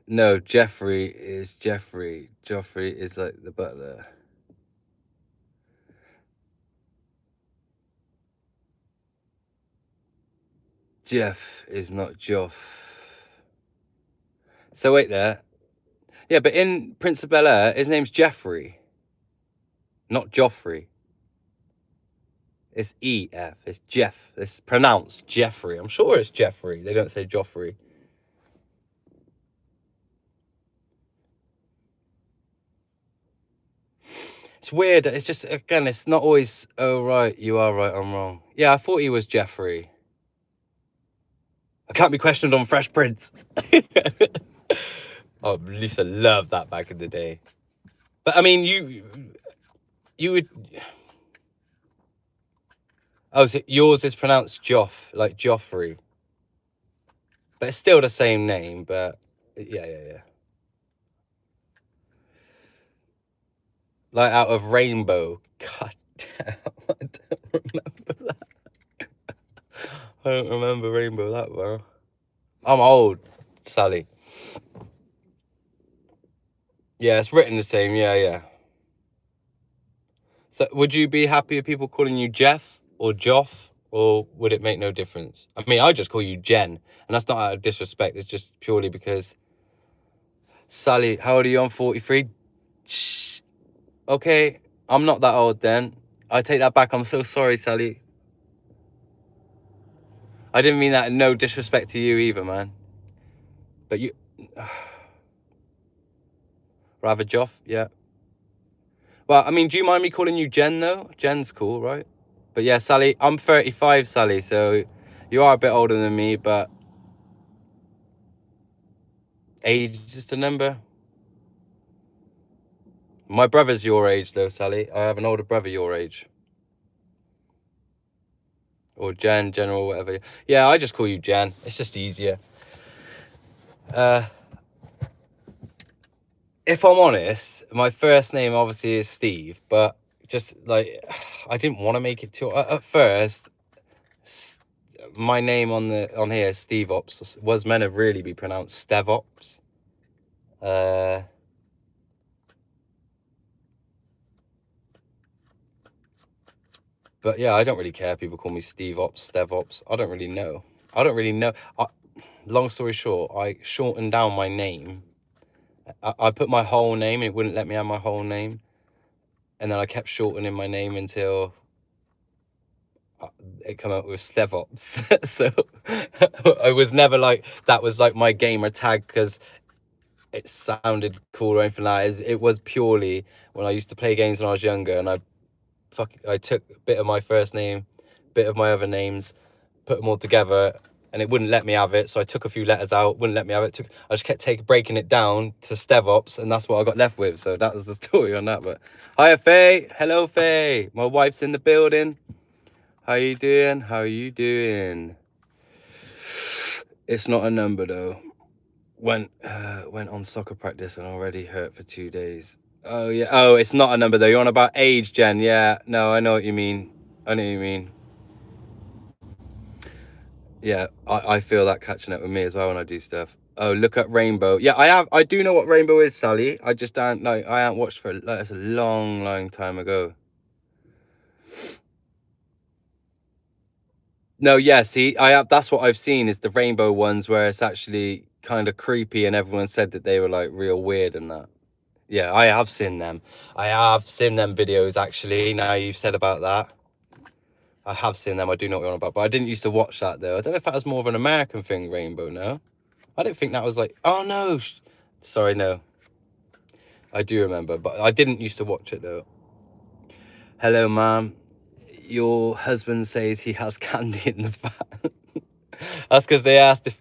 No, Jeffrey is Jeffrey. Joffrey is like the butler. Jeff is not Joff. So wait there. Yeah, but in Prince of Bel-Air, his name's Jeffrey, not Joffrey. It's E-F. It's Jeff. It's pronounced Jeffrey. I'm sure it's Jeffrey. They don't say Joffrey. It's weird. It's just, again, it's not always, oh, right, you are right, I'm wrong. Yeah, I thought he was Jeffrey. I can't be questioned on Fresh Prince. Oh, Lisa loved that back in the day. But, I mean, you would... Oh, so yours is pronounced Joff, like Joffrey. But it's still the same name, but... Yeah. Like out of Rainbow. God damn, I don't remember that. I don't remember Rainbow that well. I'm old, Sally. Yeah, it's written the same. Yeah. So would you be happy with people calling you Jeff or Joff? Or would it make no difference? I mean, I just call you Jen. And that's not out of disrespect. It's just purely because... Sally, how old are you? I'm 43. Shh. Okay, I'm not that old then. I take that back. I'm so sorry, Sally. I didn't mean that in no disrespect to you either, man. But you... Rather Joff? Yeah. Well, I mean, do you mind me calling you Jen, though? Jen's cool, right? But yeah, Sally, I'm 35, Sally, so you are a bit older than me, but... Age is just a number. My brother's your age, though, Sally. I have an older brother your age. Or Jen, General, whatever. Yeah, I just call you Jen. It's just easier. If I'm honest, my first name obviously is Steve, but just like I didn't want to make it too. At first, my name on here, Steve Ops, was meant to really be pronounced Stevops. But yeah, I don't really care. People call me Steve Ops, Stev Ops. I don't really know. Long story short, I shortened down my name. I put my whole name, and it wouldn't let me have my whole name. And then I kept shortening my name until it came out with Stevops. So I was never like, that was like my gamer tag because it sounded cool or anything like that. It was purely when I used to play games when I was younger, and I took a bit of my first name, bit of my other names, put them all together, and it wouldn't let me have it. So I took a few letters out, wouldn't let me have it. I just kept breaking it down to Stevops, and that's what I got left with. So that was the story on that. But hiya, Faye. Hello, Faye. My wife's in the building. How you doing? How you doing? It's not a number though. Went on soccer practice and already hurt for 2 days. Oh yeah. Oh, it's not a number though. You're on about age, Jen. Yeah. No, I know what you mean. Yeah, I feel that catching up with me as well when I do stuff. Oh, look at Rainbow. Yeah, I do know what Rainbow is, Sally. I just don't know. I haven't watched for that's a long time ago. No, yeah, see, that's what I've seen is the Rainbow ones where it's actually kind of creepy and everyone said that they were like real weird and that. Yeah, I have seen them. I have seen them videos actually. Now you've said about that. I have seen them. I do know what you're on about, but I didn't used to watch that though. I don't know if that was more of an American thing, Rainbow, no? I don't think that was like, oh no. Sorry, no. I do remember, but I didn't used to watch it though. Hello, Mom. Your husband says he has candy in the van. That's because they asked if...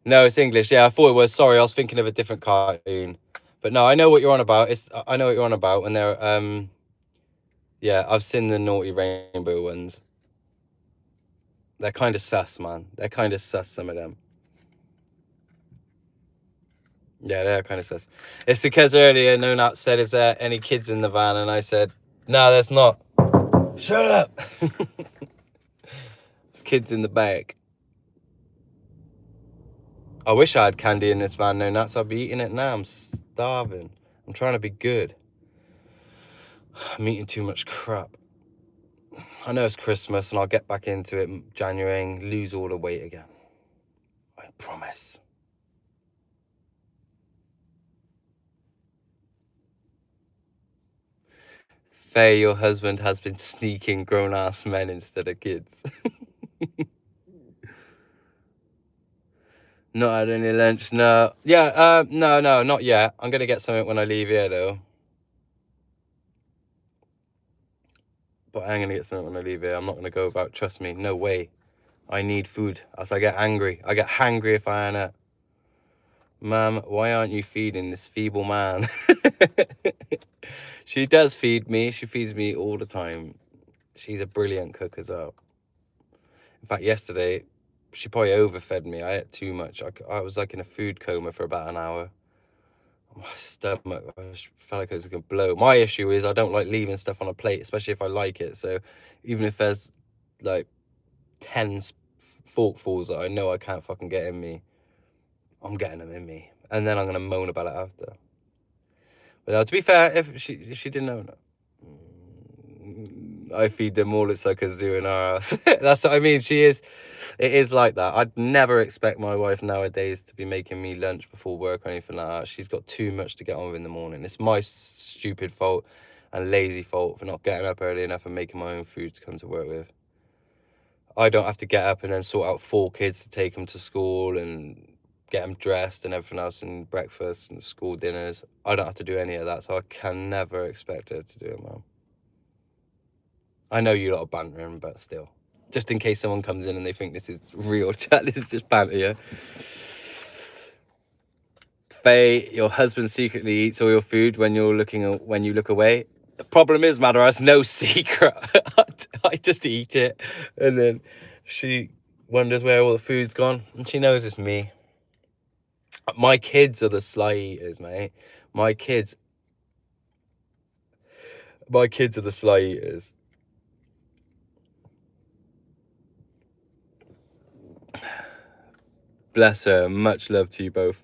No, it's English. Yeah, I thought it was. Sorry, I was thinking of a different cartoon. But no, I know what you're on about. I know what you're on about. And they're, yeah, I've seen the Naughty Rainbow ones. They're kind of sus, man. They're kind of sus, some of them. Yeah, they're kind of sus. It's because earlier Nonat said, is there any kids in the van? And I said, no, there's not. Shut up. It's kids in the back. I wish I had candy in this van, no nuts. I'd be eating it now. I'm starving. I'm trying to be good. I'm eating too much crap. I know it's Christmas and I'll get back into it in January and lose all the weight again. I promise. Faye, your husband has been sneaking grown-ass men instead of kids. Not had any lunch, no. Yeah, no, not yet. I'm going to get something when I leave here, though. But I am going to get something when I leave here. I'm not going to go about, trust me, no way. I need food, as I get angry. I get hangry if I ain't. Ma'am, why aren't you feeding this feeble man? She does feed me. She feeds me all the time. She's a brilliant cook as well. In fact, yesterday, she probably overfed me. I ate too much. I was like in a food coma for about an hour. My stomach, I just felt like it was going to blow. My issue is I don't like leaving stuff on a plate, especially if I like it. So even if there's like 10 forkfuls that I know I can't fucking get in me, I'm getting them in me. And then I'm going to moan about it after. But now, to be fair, if she didn't know, I feed them all. It's like a zoo in our house. That's what I mean. It is like that. I'd never expect my wife nowadays to be making me lunch before work or anything like that. She's got too much to get on with in the morning. It's my stupid fault and lazy fault for not getting up early enough and making my own food to come to work with. I don't have to get up and then sort out 4 kids to take them to school and get them dressed and everything else, and breakfast and school dinners. I don't have to do any of that, so I can never expect her to do it, Mum. I know you lot are bantering, but still. Just in case someone comes in and they think this is real chat, this is just banter, yeah? Faye, your husband secretly eats all your food when you look away. The problem is, Madara, it's no secret. I just eat it, and then she wonders where all the food's gone, and she knows it's me. My kids are the sly eaters, mate. My kids are the sly eaters. Bless her. Much love to you both.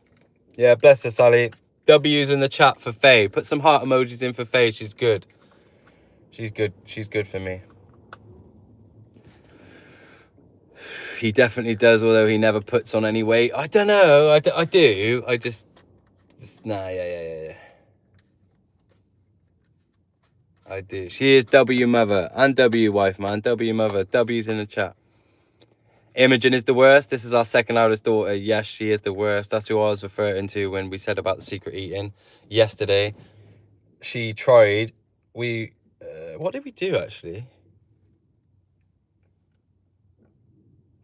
Yeah, bless her, Sally. W's in the chat for Faye. Put some heart emojis in for Faye. She's good. She's good. She's good for me. He definitely does, although he never puts on any weight. I don't know. I do. I just nah, yeah. I do. She is W mother and W wife, man. W mother. W's in the chat. Imogen is the worst. This is our second loudest daughter. Yes, she is the worst. That's who I was referring to when we said about the secret eating yesterday. She tried. What did we do, actually?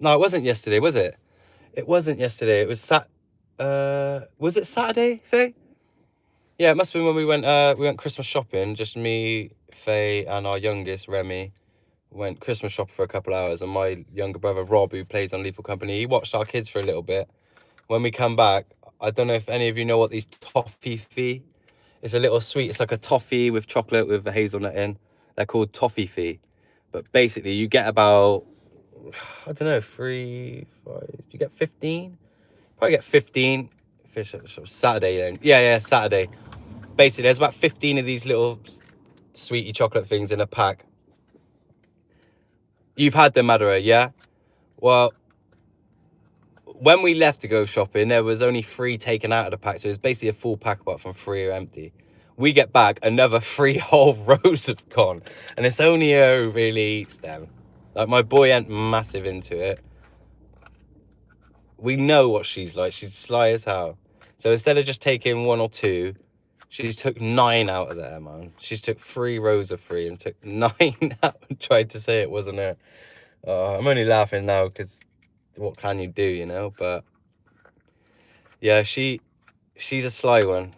No, it wasn't yesterday, was it? It wasn't yesterday. It was was it Saturday, Faye? Yeah, it must have been when we went Christmas shopping. Just me, Faye, and our youngest, Remy, went Christmas shopping for a couple hours. And my younger brother, Rob, who plays on Lethal Company, he watched our kids for a little bit. When we come back, I don't know if any of you know what these toffee. It's a little sweet. It's like a toffee with chocolate with a hazelnut in. They're called toffee. But basically, you get about, I don't know, 3, 5. You get 15. Probably get 15. Fish Saturday then. Yeah, Saturday. Basically, there's about 15 of these little sweetie chocolate things in a pack. You've had them, Madara, yeah? Well, when we left to go shopping, there was only 3 taken out of the pack. So it's basically a full pack apart from 3 are empty. We get back, another 3 whole rows have gone. And it's only her who really eats them. Like, my boy ain't massive into it. We know what she's like. She's sly as hell. So instead of just taking 1 or 2, she's took 9 out of there, man. She's took 3 rows of 3 and took 9 out and tried to say it wasn't her. I'm only laughing now because what can you do, you know? But yeah, she's a sly one.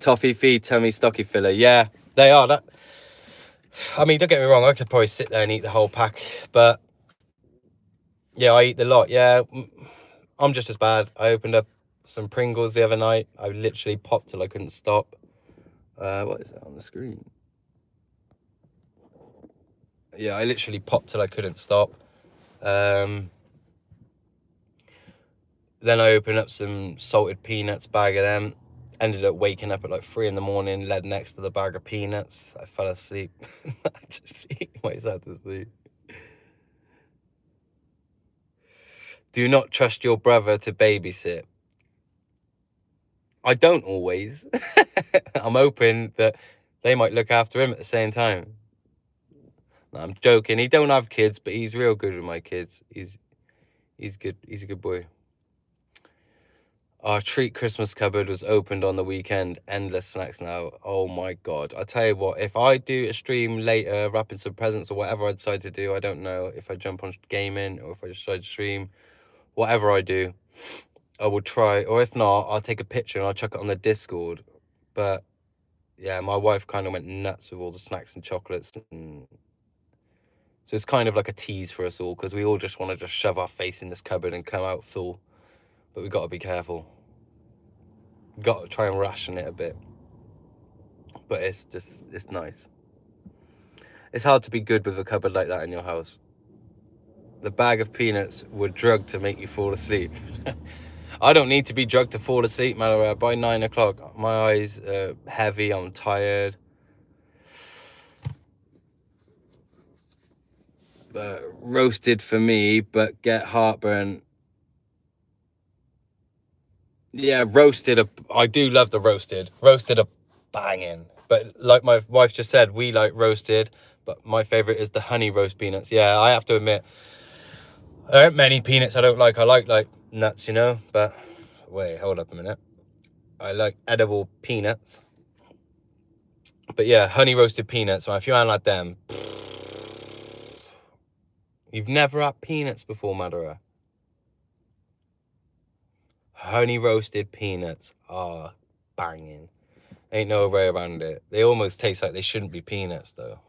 Toffee feed, tummy, stocky filler. Yeah, they are. That. I mean, don't get me wrong. I could probably sit there and eat the whole pack, but yeah, I eat the lot. Yeah, I'm just as bad. I opened up some Pringles the other night. I literally popped till I couldn't stop. What is that on the screen? Yeah, I literally popped till I couldn't stop. Then I opened up some salted peanuts, bag of them. Ended up waking up at like 3 in the morning, led next to the bag of peanuts. I fell asleep. I just ate myself to sleep. Do not trust your brother to babysit. I don't always. I'm hoping that they might look after him at the same time. No, I'm joking. He don't have kids, but he's real good with my kids. He's good. He's a good boy. Our treat Christmas cupboard was opened on the weekend. Endless snacks now. Oh my God. I tell you what, if I do a stream later, wrapping some presents or whatever I decide to do, I don't know if I jump on gaming or if I decide to stream, whatever I do, I will try. Or if not, I'll take a picture and I'll chuck it on the Discord. But yeah, my wife kind of went nuts with all the snacks and chocolates. And so it's kind of like a tease for us all because we all just want to just shove our face in this cupboard and come out full. But we've got to be careful. Got to try and ration it a bit. But it's nice. It's hard to be good with a cupboard like that in your house. The bag of peanuts were drugged to make you fall asleep. I don't need to be drugged to fall asleep, man. By 9 o'clock, my eyes are heavy, I'm tired. Roasted for me, but get heartburn. Yeah, roasted. I do love the roasted. Roasted are banging. But like my wife just said, we like roasted. But my favorite is the honey roast peanuts. Yeah, I have to admit, there aren't many peanuts I don't like. I like nuts, you know. But wait, hold up a minute. I like edible peanuts. But yeah, honey roasted peanuts. Man, if you ain't like them, you've never had peanuts before, Madara. Honey roasted peanuts are banging. Ain't no way around it. They almost taste like they shouldn't be peanuts, though.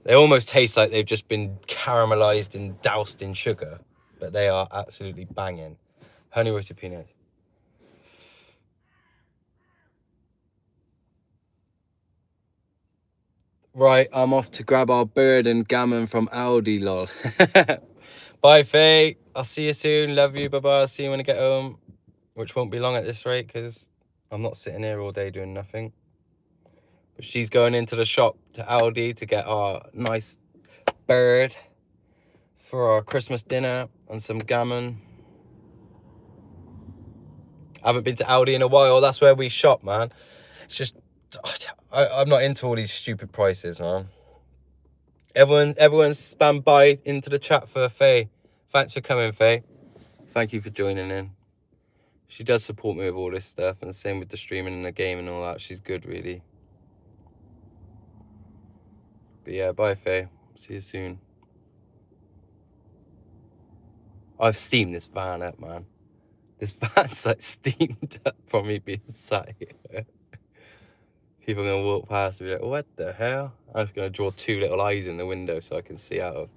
They almost taste like they've just been caramelized and doused in sugar. But they are absolutely banging. Honey roasted peanuts. Right, I'm off to grab our bird and gammon from Aldi, lol. Bye, Faye. I'll see you soon. Love you. Bye-bye. I'll see you when I get home. Which won't be long at this rate because I'm not sitting here all day doing nothing. But she's going into the shop to Aldi to get our nice bird for our Christmas dinner and some gammon. I haven't been to Aldi in a while. That's where we shop, man. It's just, I'm not into all these stupid prices, man. Everyone spam by into the chat for Faye. Thanks for coming, Faye. Thank you for joining in. She does support me with all this stuff, and the same with the streaming and the game and all that. She's good, really. But yeah, bye, Faye. See you soon. I've steamed this van up, man. This van's like steamed up from me being sat here. People are gonna walk past and be like, what the hell? I'm just gonna draw 2 little eyes in the window so I can see out of.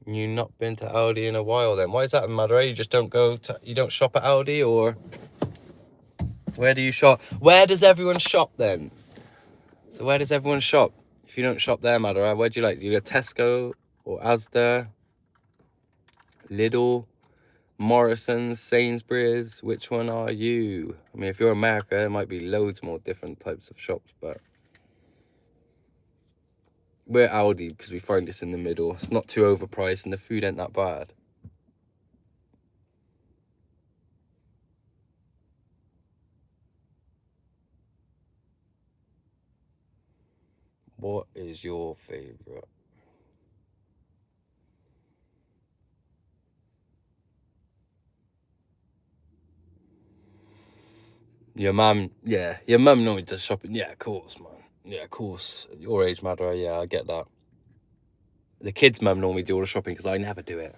You not been to Aldi in a while then? Why is that, Madara? You just don't go to, you don't shop at Aldi, or where do you shop? Where does everyone shop then? So where does everyone shop? If you don't shop there, Madara, where do you like? Do you go Tesco or Asda, Lidl, Morrison's, Sainsbury's? Which one are you? I mean, if you're America, there might be loads more different types of shops, but we're Aldi because we find this in the middle. It's not too overpriced and the food ain't that bad. What is your favorite? Your mum, yeah, your mum normally does shopping. Yeah, of course, man. Yeah, of course. At your age, Madara, yeah, I get that. The kids' mum normally do all the shopping because I never do it.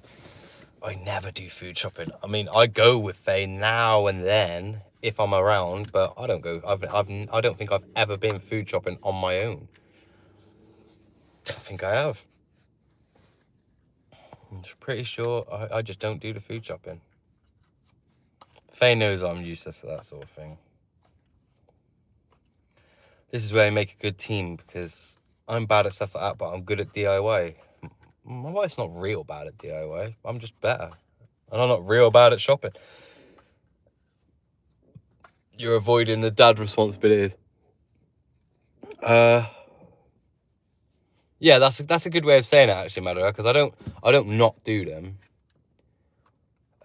I never do food shopping. I mean, I go with Faye now and then if I'm around, but I don't go. I don't think I've ever been food shopping on my own. I think I have. I'm pretty sure I just don't do the food shopping. Faye knows I'm useless to that sort of thing. This is where I make a good team, because I'm bad at stuff like that, but I'm good at DIY. My wife's not real bad at DIY. I'm just better. And I'm not real bad at shopping. You're avoiding the dad responsibilities. Yeah, that's a good way of saying it, actually, Madara, because I don't not do them.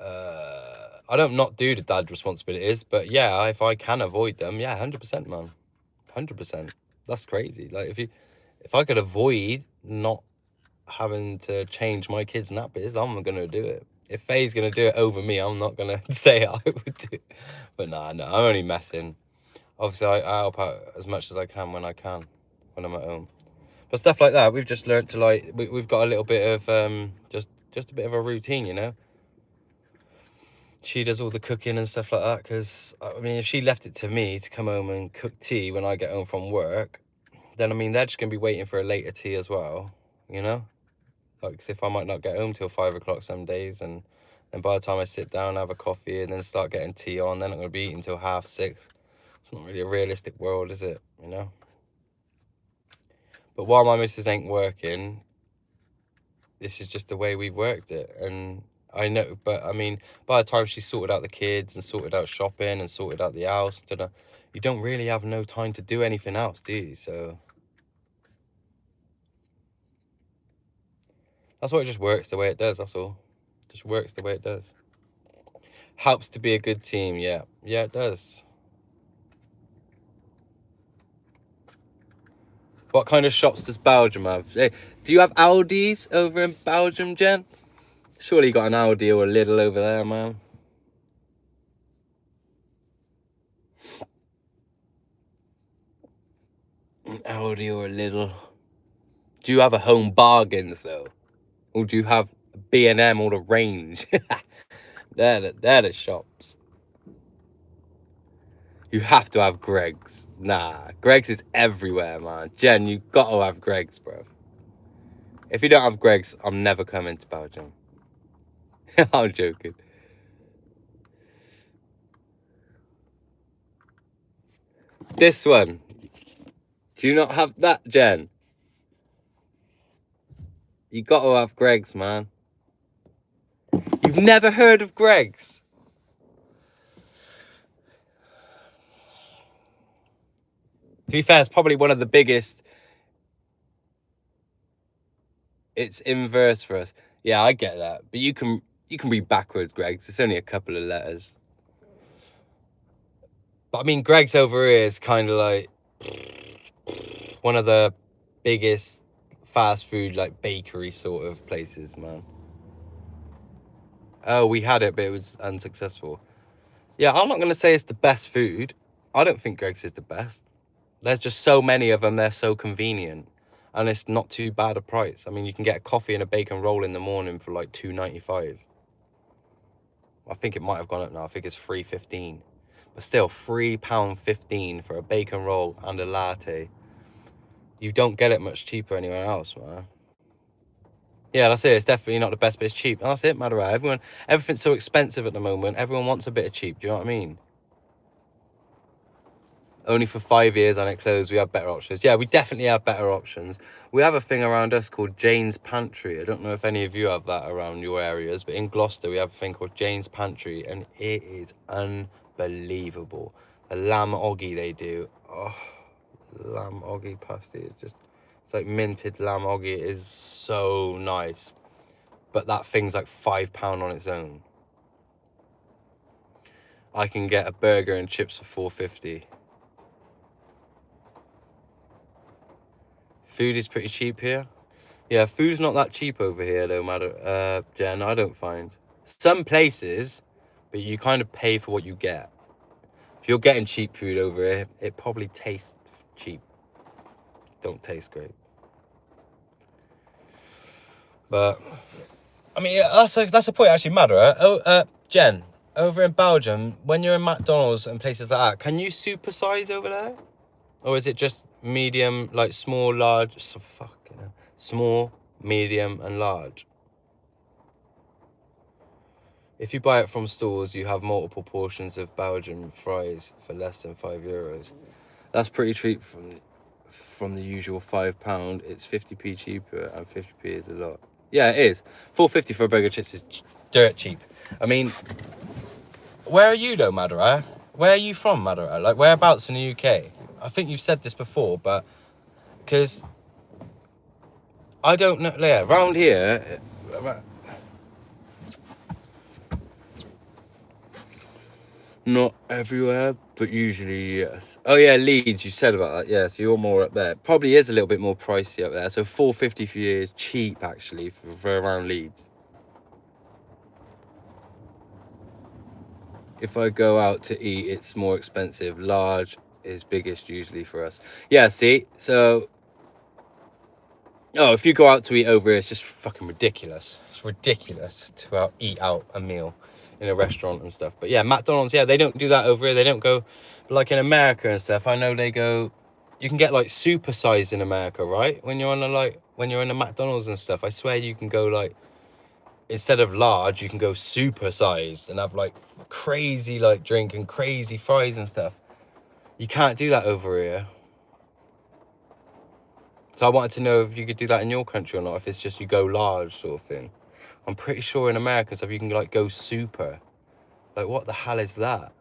I don't not do the dad responsibilities, but yeah, if I can avoid them, yeah, 100%, man, 100%. That's crazy. Like, if I could avoid not having to change my kids' nappies, I'm gonna do it. If Faye's gonna do it over me, I'm not gonna say I would do it. But nah, no, I'm only messing. Obviously, I help out as much as I can when I'm at home. But stuff like that, we've just learnt to, like, we've got a little bit of just a bit of a routine, you know. She does all the cooking and stuff like that, because I mean, if she left it to me to come home and cook tea when I get home from work, then I mean, they're just gonna be waiting for a later tea as well, you know. Like, 'cause if I might not get home till 5 o'clock some days, and then by the time I sit down, have a coffee, and then start getting tea on, then I'm gonna be eating till 6:30. It's not really a realistic world, is it? You know. But while my missus ain't working, this is just the way we've worked it. And I know, but I mean, by the time she sorted out the kids and sorted out shopping and sorted out the house, you don't really have no time to do anything else, do you? So that's why it just works the way it does. That's all. Just works the way it does. Helps to be a good team. Yeah, yeah, it does. What kind of shops does Belgium have? Hey, do you have Aldi's over in Belgium, Jen? Surely you got an Aldi or a Lidl over there, man. An Aldi or a Lidl. Do you have a Home Bargains though, or do you have B&M or the Range? they're the shops. You have to have Greggs. Nah, Greggs is everywhere, man. Jen, you gotta have Greggs, bro. If you don't have Greggs, I'm never coming to Belgium. I'm joking. This one. Do you not have that, Jen? You gotta have Greggs, man. You've never heard of Greggs? To be fair, it's probably one of the biggest. It's inverse for us. Yeah, I get that. But you can read backwards, Greggs. It's only a couple of letters. But I mean, Greggs over here is kind of like one of the biggest fast food, like bakery sort of places, man. Oh, we had it, but it was unsuccessful. Yeah, I'm not going to say it's the best food. I don't think Greggs is the best. There's just so many of them. They're so convenient. And it's not too bad a price. I mean, you can get a coffee and a bacon roll in the morning for like $2.95. I think it might have gone up now. I think it's $3.15. But still, £3.15 for a bacon roll and a latte. You don't get it much cheaper anywhere else, man. Yeah, that's it. It's definitely not the best, but it's cheap. And that's it, Madara. Everything's so expensive at the moment. Everyone wants a bit of cheap. Do you know what I mean? Only for 5 years and it closed. We have better options. Yeah, we definitely have better options. We have a thing around us called Jane's Pantry. I don't know if any of you have that around your areas, but in Gloucester we have a thing called Jane's Pantry, and it is unbelievable. The lamb oggy they do. Oh, lamb oggy pasty is just, it's like minted lamb oggy. It is so nice. But that thing's like £5 on its own. I can get a burger and chips for $4.50. Food is pretty cheap here. Yeah, food's not that cheap over here though, Jen, I don't find. Some places, but you kind of pay for what you get. If you're getting cheap food over here, it probably tastes cheap. Don't taste great. But, I mean, that's a point actually, Madara. Jen, over in Belgium, when you're in McDonald's and places like that, can you supersize over there? Or is it just medium, like small, large, small, medium, and large? If you buy it from stores, you have multiple portions of Belgian fries for less than €5. That's pretty cheap from the usual £5. It's 50p cheaper, and 50p is a lot. Yeah, it is. £4.50 for a burger chips is dirt cheap. I mean, where are you though, Madara? Where are you from, Madara? Like, whereabouts in the UK? I think you've said this before, but because I don't know. Yeah, around here, not everywhere, but usually yes. Oh yeah, Leeds. You said about that. Yeah, so you're more up there. Probably is a little bit more pricey up there. So £4.50 for you is cheap actually for around Leeds. If I go out to eat, it's more expensive. Large is biggest usually for us. Yeah, see? So, oh, if you go out to eat over here, it's just fucking ridiculous. It's ridiculous to eat out a meal in a restaurant and stuff. But yeah, McDonald's, yeah, they don't do that over here. They don't go, but like in America and stuff, I know they go, you can get like super size in America, right? When you're on when you're in a McDonald's and stuff, I swear you can go like, instead of large, you can go super sized and have like crazy like drink and crazy fries and stuff. You can't do that over here. So I wanted to know if you could do that in your country or not, if it's just you go large sort of thing. I'm pretty sure in America stuff you can like go super. Like what the hell is that?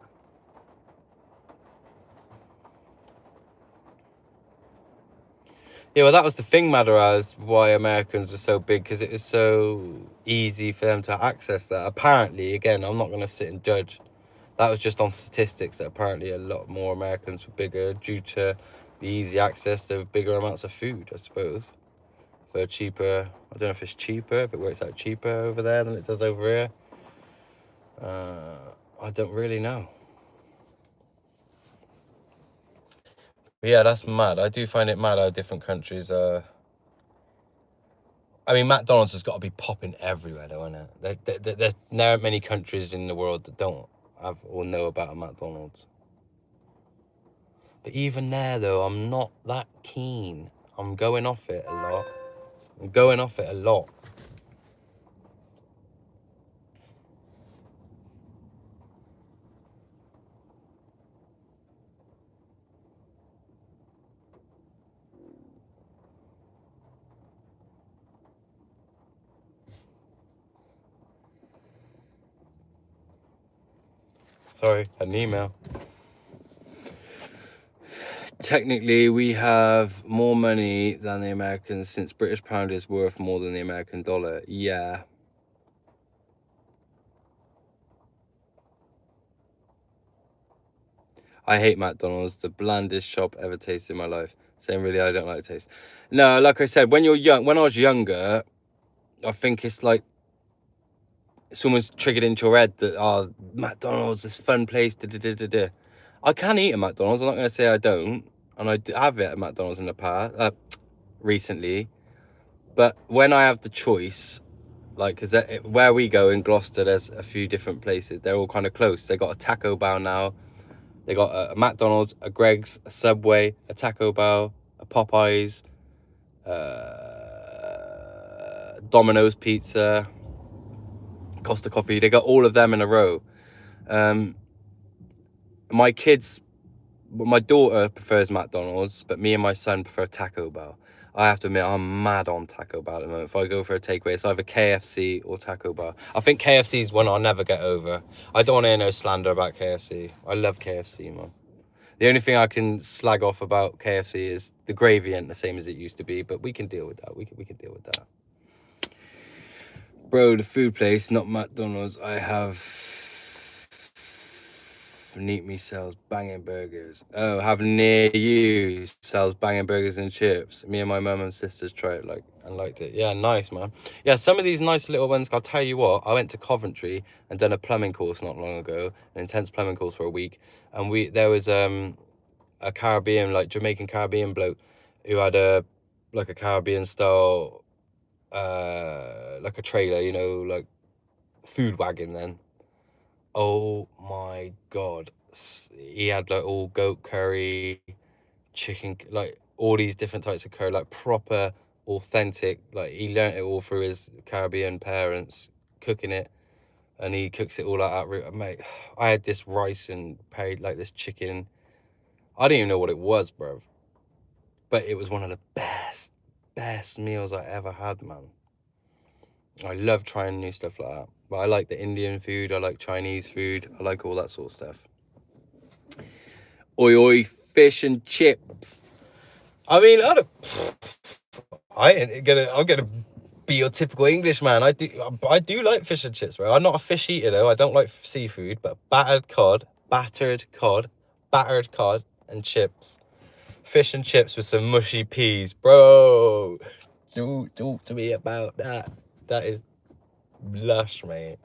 Yeah, well that was the thing, Madaraz, why Americans were so big, because it was so easy for them to access that. Apparently, again, I'm not going to sit and judge. That was just on statistics that apparently a lot more Americans were bigger due to the easy access to bigger amounts of food, I suppose. So cheaper. I don't know if it's cheaper, if it works out cheaper over there than it does over here. I don't really know. But yeah, that's mad. I do find it mad how different countries are. I mean, McDonald's has got to be popping everywhere, though, isn't it? There's not many countries in the world that don't have or know about a McDonald's. But even there, though, I'm not that keen. I'm going off it a lot. I'm going off it a lot. Sorry, an email. Technically, we have more money than the Americans since British pound is worth more than the American dollar. Yeah. I hate McDonald's. The blandest shop ever tasted in my life. Saying really, I don't like the taste. No, like I said, when you're young, when I was younger, I think it's like someone's triggered into your head that, oh, McDonald's, this fun place. Da, da, da, da, da. I can eat at McDonald's. I'm not going to say I don't. And I have it at McDonald's in the past, recently. But when I have the choice, like, because where we go in Gloucester, there's a few different places. They're all kind of close. They got a Taco Bell now. They got a McDonald's, a Greg's, a Subway, a Taco Bell, a Popeyes, Domino's Pizza, Costa Coffee. They got all of them in a row. My daughter prefers McDonald's, but me and my son prefer Taco Bell. I have to admit, I'm mad on Taco Bell at the moment. If I go for a takeaway, it's either KFC or Taco Bell. I think KFC is one I'll never get over. I don't want to hear no slander about KFC. I love KFC, man. The only thing I can slag off about KFC is the gravy ain't the same as it used to be, but we can deal with that. We can deal with that. Bro, the food place, not McDonald's. I have... Neat Me sells banging burgers. Oh, have near you sells banging burgers and chips. Me and my mum and sisters tried it and liked it. Yeah, nice, man. Yeah, some of these nice little ones. I'll tell you what. I went to Coventry and done a plumbing course not long ago, an intense plumbing course for a week, and there was a Caribbean, like Jamaican Caribbean bloke who had a Caribbean style like a trailer, like food wagon then. Oh my god, he had like all goat curry, chicken, like all these different types of curry, like proper authentic. Like he learnt it all through his Caribbean parents cooking it, and he cooks it all like that. Mate, I had this rice and like this chicken. I didn't even know what it was, bro. But it was one of the best meals I ever had, man. I love trying new stuff like that. But I like the Indian food. I like Chinese food. I like all that sort of stuff. Oi, oi, fish and chips. I mean, I'm gonna be your typical English man. I do like fish and chips, bro. I'm not a fish eater though. I don't like seafood, but battered cod, and chips. Fish and chips with some mushy peas, bro. Talk to me about that. That is lush, mate.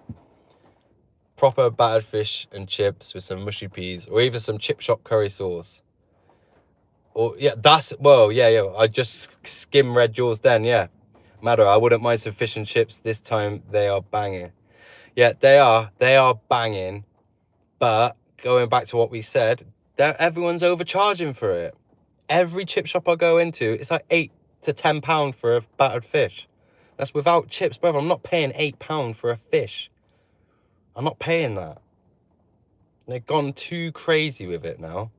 Proper battered fish and chips with some mushy peas, or even some chip shop curry sauce. Or yeah, yeah. I just skim read yours then, yeah. Matter, I wouldn't mind some fish and chips this time. They are banging. Yeah, they are banging. But going back to what we said, everyone's overcharging for it. Every chip shop I go into, it's like £8 to £10 for a battered fish. That's without chips, brother. I'm not paying £8 for a fish. I'm not paying that. They've gone too crazy with it now.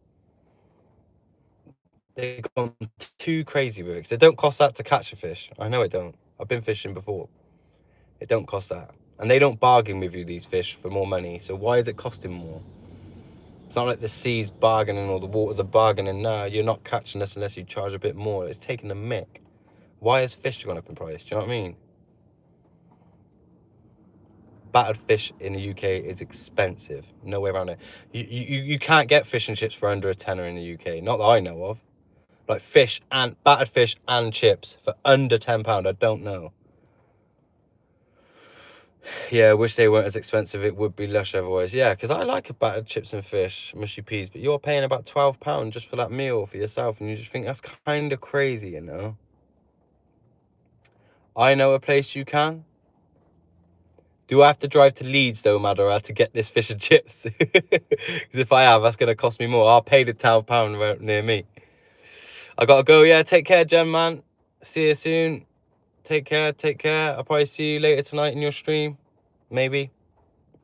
They've gone too crazy with it. 'Cause it don't cost that to catch a fish. I know it don't. I've been fishing before. It don't cost that. And they don't bargain with you, these fish, for more money. So why is it costing more? It's not like the sea's bargaining or the waters are bargaining. Nah, you're not catching this unless you charge a bit more. It's taking a mick. Why has fish gone up in price? Do you know what I mean? Battered fish in the UK is expensive. No way around it. You can't get fish and chips for under a tenner in the UK. Not that I know of. Like fish and battered fish and chips for under £10. I don't know. Yeah, I wish they weren't as expensive. It would be lush otherwise. Yeah, because I like a battered chips and fish, mushy peas, but you're paying about £12 just for that meal for yourself, and you just think that's kind of crazy, you know? I know a place you can. Do I have to drive to Leeds, though, Madara, to get this fish and chips? Because if I have, that's going to cost me more. I'll pay the £12 near me. I got to go. Yeah, take care, Jen, man. See you soon. Take care. I'll probably see you later tonight in your stream. Maybe.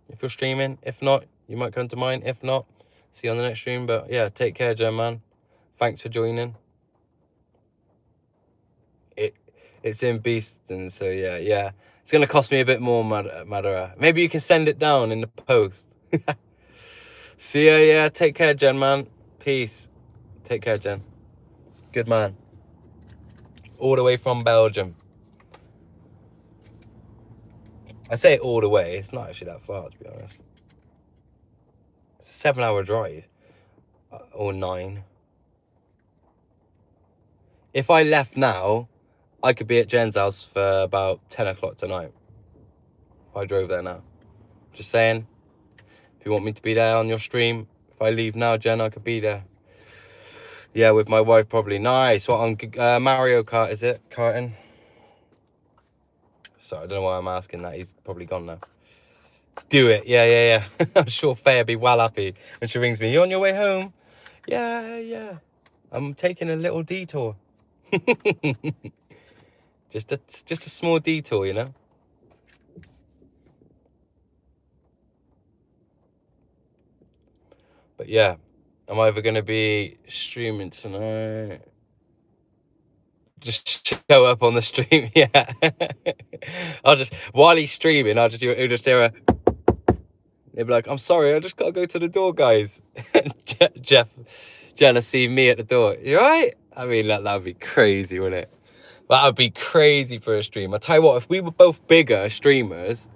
If you're streaming. If not, you might come to mine. If not, see you on the next stream. But yeah, take care, Jen, man. Thanks for joining. It's in Beeston, so yeah. It's going to cost me a bit more, Madara. Maybe you can send it down in the post. See ya, yeah. Take care, Jen, man. Peace. Take care, Jen. Good man. All the way from Belgium. I say all the way. It's not actually that far, to be honest. It's a 7-hour drive. Or 9. If I left now, I could be at Jen's house for about 10 o'clock tonight. If I drove there now. Just saying. If you want me to be there on your stream, if I leave now, Jen, I could be there. Yeah, with my wife probably. Nice. What on Mario Kart, is it? Karting? Sorry, I don't know why I'm asking that. He's probably gone now. Do it. Yeah. I'm sure Faye'll be well happy when she rings me. You on your way home? Yeah. I'm taking a little detour. Just a small detour, you know? But yeah, I'm either going to be streaming tonight. Just show up on the stream, yeah. While he's streaming, he'll just hear a... He'll be like, I'm sorry, I just got to go to the door, guys. Jenna see me at the door. You all right? I mean, that would be crazy, wouldn't it? That would be crazy for a stream. I tell you what, if we were both bigger streamers,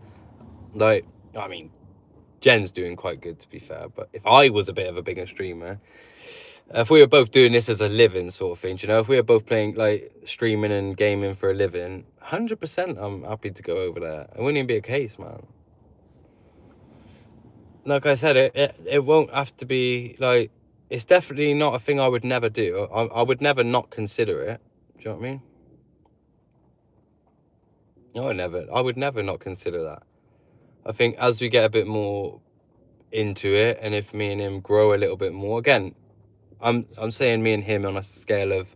like, I mean, Jen's doing quite good, to be fair, but if I was a bit of a bigger streamer, if we were both doing this as a living sort of thing, you know, if we were both playing, like, streaming and gaming for a living, 100% I'm happy to go over there. It wouldn't even be a case, man. Like I said, it won't have to be, like, it's definitely not a thing I would never do. I would never not consider it. Do you know what I mean? I would never not consider that. I think as we get a bit more into it, and if me and him grow a little bit more, again, I'm saying me and him on a scale of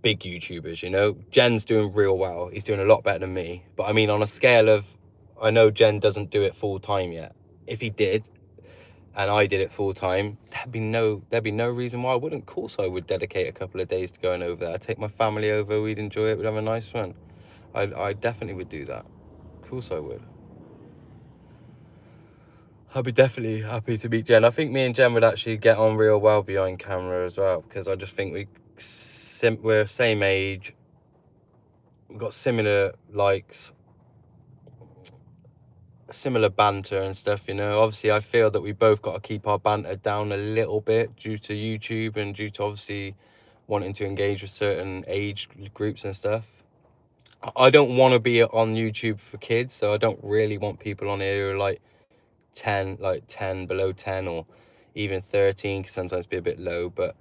big YouTubers, you know. Jen's doing real well. He's doing a lot better than me. But I mean, on a scale of, I know Jen doesn't do it full time yet. If he did, and I did it full time, there'd be no reason why I wouldn't. Of course I would dedicate a couple of days to going over there. I'd take my family over, we'd enjoy it, we'd have a nice one. I definitely would do that. Of course I would. I'd be definitely happy to meet Jen. I think me and Jen would actually get on real well behind camera as well, because I just think we're same age, we've got similar likes, similar banter and stuff, you know. Obviously I feel that we both got to keep our banter down a little bit due to YouTube and due to obviously wanting to engage with certain age groups and stuff. I don't want to be on YouTube for kids, so I don't really want people on here who are like 10, below 10, or even 13, can sometimes be a bit low. But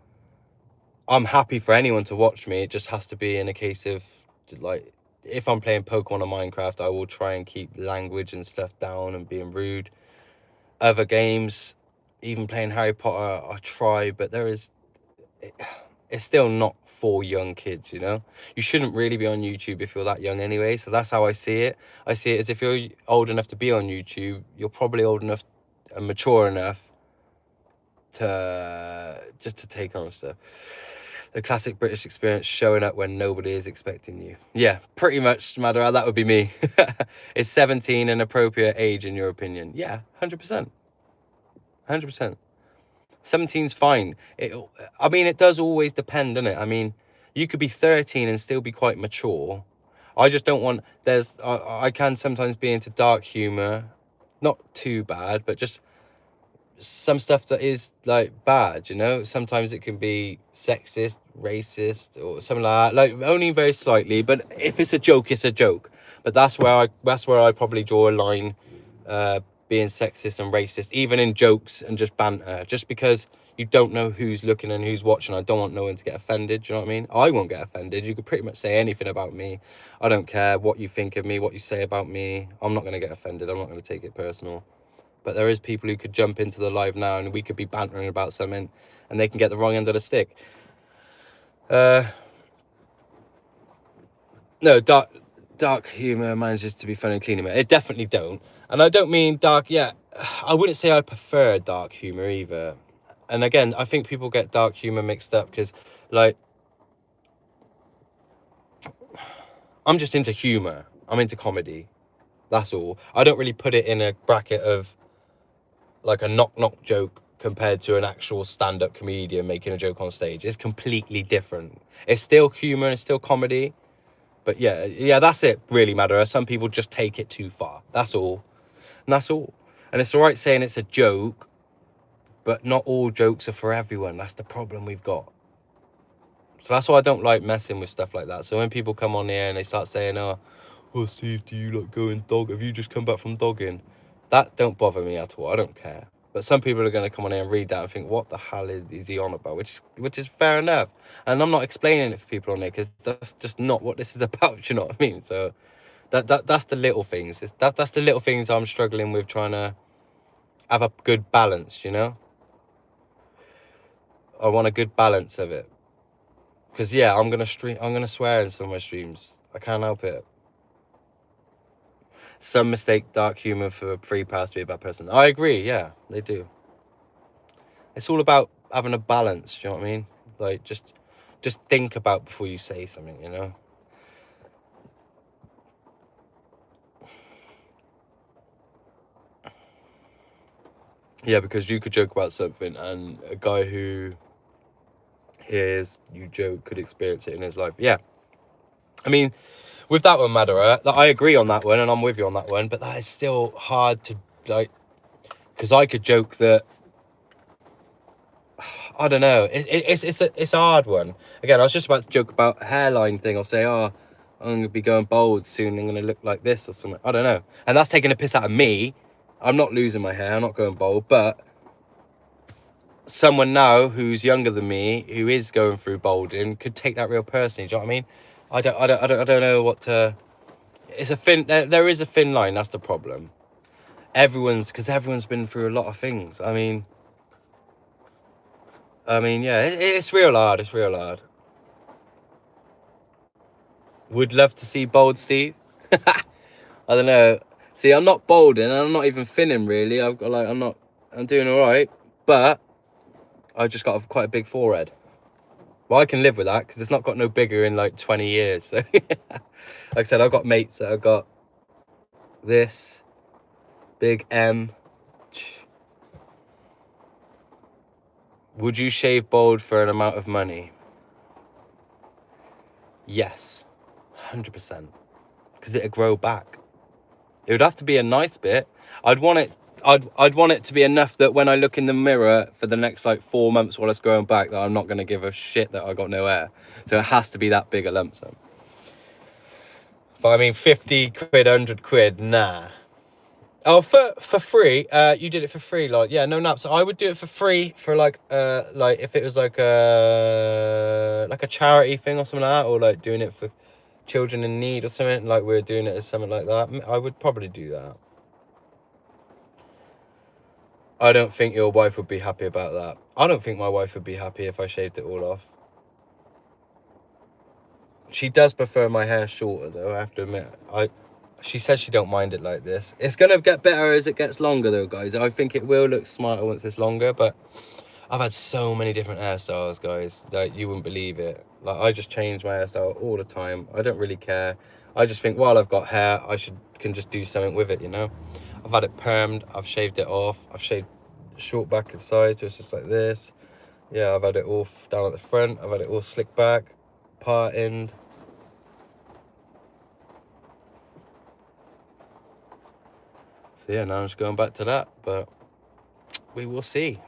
I'm happy for anyone to watch me. It just has to be in a case of, like, if I'm playing Pokemon or Minecraft, I will try and keep language and stuff down and being rude. Other games, even playing Harry Potter, I try, but it's still not for young kids, you know. You shouldn't really be on YouTube if you're that young anyway. So that's how I see it. I see it as, if you're old enough to be on YouTube, you're probably old enough and mature enough to just to take on stuff. The classic British experience, showing up when nobody is expecting you. Yeah, pretty much, Madara, that would be me. Is 17 an appropriate age in your opinion? Yeah, 100%. 100%. 17's fine. I mean, it does always depend, doesn't it? I mean, you could be 13 and still be quite mature. I just don't want, I can sometimes be into dark humor, not too bad, but just some stuff that is like bad, you know. Sometimes it can be sexist, racist, or something like that, like only very slightly. But if it's a joke, it's a joke. But that's where I probably draw a line, being sexist and racist, even in jokes and just banter, just because you don't know who's looking and who's watching. I don't want no one to get offended. Do you know what I mean? I won't get offended. You could pretty much say anything about me. I don't care what you think of me, what you say about me. I'm not going to get offended. I'm not going to take it personal. But there is people who could jump into the live now and we could be bantering about something and they can get the wrong end of the stick. No, dark humor manages to be funny and clean humor. It definitely don't. And I don't mean dark, yeah. I wouldn't say I prefer dark humor either. And again, I think people get dark humor mixed up because, like, I'm just into humor. I'm into comedy. That's all. I don't really put it in a bracket of like a knock joke compared to an actual stand-up comedian making a joke on stage. It's completely different. It's still humor and it's still comedy. But yeah, that's it, really, Madara. Some people just take it too far. That's all. And that's all. And it's all right saying it's a joke, but not all jokes are for everyone. That's the problem we've got. So that's why I don't like messing with stuff like that. So when people come on here and they start saying, oh, Steve, do you like going dog? Have you just come back from dogging? That don't bother me at all. I don't care. But some people are going to come on here and read that and think, what the hell is he on about? Which is fair enough. And I'm not explaining it for people on there because that's just not what this is about. Do you know what I mean? So that's the little things. That's the little things I'm struggling with, trying to have a good balance, you know? I want a good balance of it. Because, yeah, I'm going to swear in some of my streams. I can't help it. Some mistake dark humor for free pass to be a bad person. I agree, yeah, they do. It's all about having a balance, you know what I mean? Like, just think about before you say something, you know? Yeah, because you could joke about something and a guy who hears you joke could experience it in his life. Yeah. I mean, with that one, Madara, I agree on that one and I'm with you on that one, but that is still hard to, like, because I could joke that, I don't know, it's a hard one. Again, I was just about to joke about a hairline thing. I'll say, oh, I'm going to be going bald soon, I'm going to look like this or something. I don't know. And that's taking a piss out of me. I'm not losing my hair, I'm not going bald, but someone now who's younger than me, who is going through balding, could take that real personally. Do you know what I mean? I don't know what to. It's a thin. There is a thin line. That's the problem. Because everyone's been through a lot of things. I mean, yeah, it's real hard. It's real hard. Would love to see bald Steve. I don't know. See, I'm not balding. I'm not even thinning really. I'm doing all right, but I just got quite a big forehead. Well, I can live with that because it's not got no bigger in like 20 years. So, like I said, I've got mates that have got this big M. Would you shave bald for an amount of money? Yes, 100%. Because it'd grow back. It would have to be a nice bit. I'd want it to be enough that when I look in the mirror for the next like 4 months while it's growing back, that I'm not going to give a shit that I got no hair. So it has to be that big a lump sum. But I mean, 50 quid, 100 quid, nah. Oh, for free, you did it for free, like, yeah, no naps. I would do it for free for like if it was like a charity thing or something like that, or like doing it for children in need or something, like we're doing it as something like that. I would probably do that. I don't think your wife would be happy about that. I don't think my wife would be happy if I shaved it all off. She does prefer my hair shorter though, I have to admit. She says she don't mind it like this. It's gonna get better as it gets longer though, guys. I think it will look smarter once it's longer, but I've had so many different hairstyles, guys, that you wouldn't believe it. Like, I just change my hairstyle all the time. I don't really care. I just think while I've got hair, can just do something with it, you know? I've had it permed, I've shaved it off, I've shaved short back and sides, so it's just like this. Yeah, I've had it all down at the front, I've had it all slicked back, part end. So yeah, now I'm just going back to that, but we will see.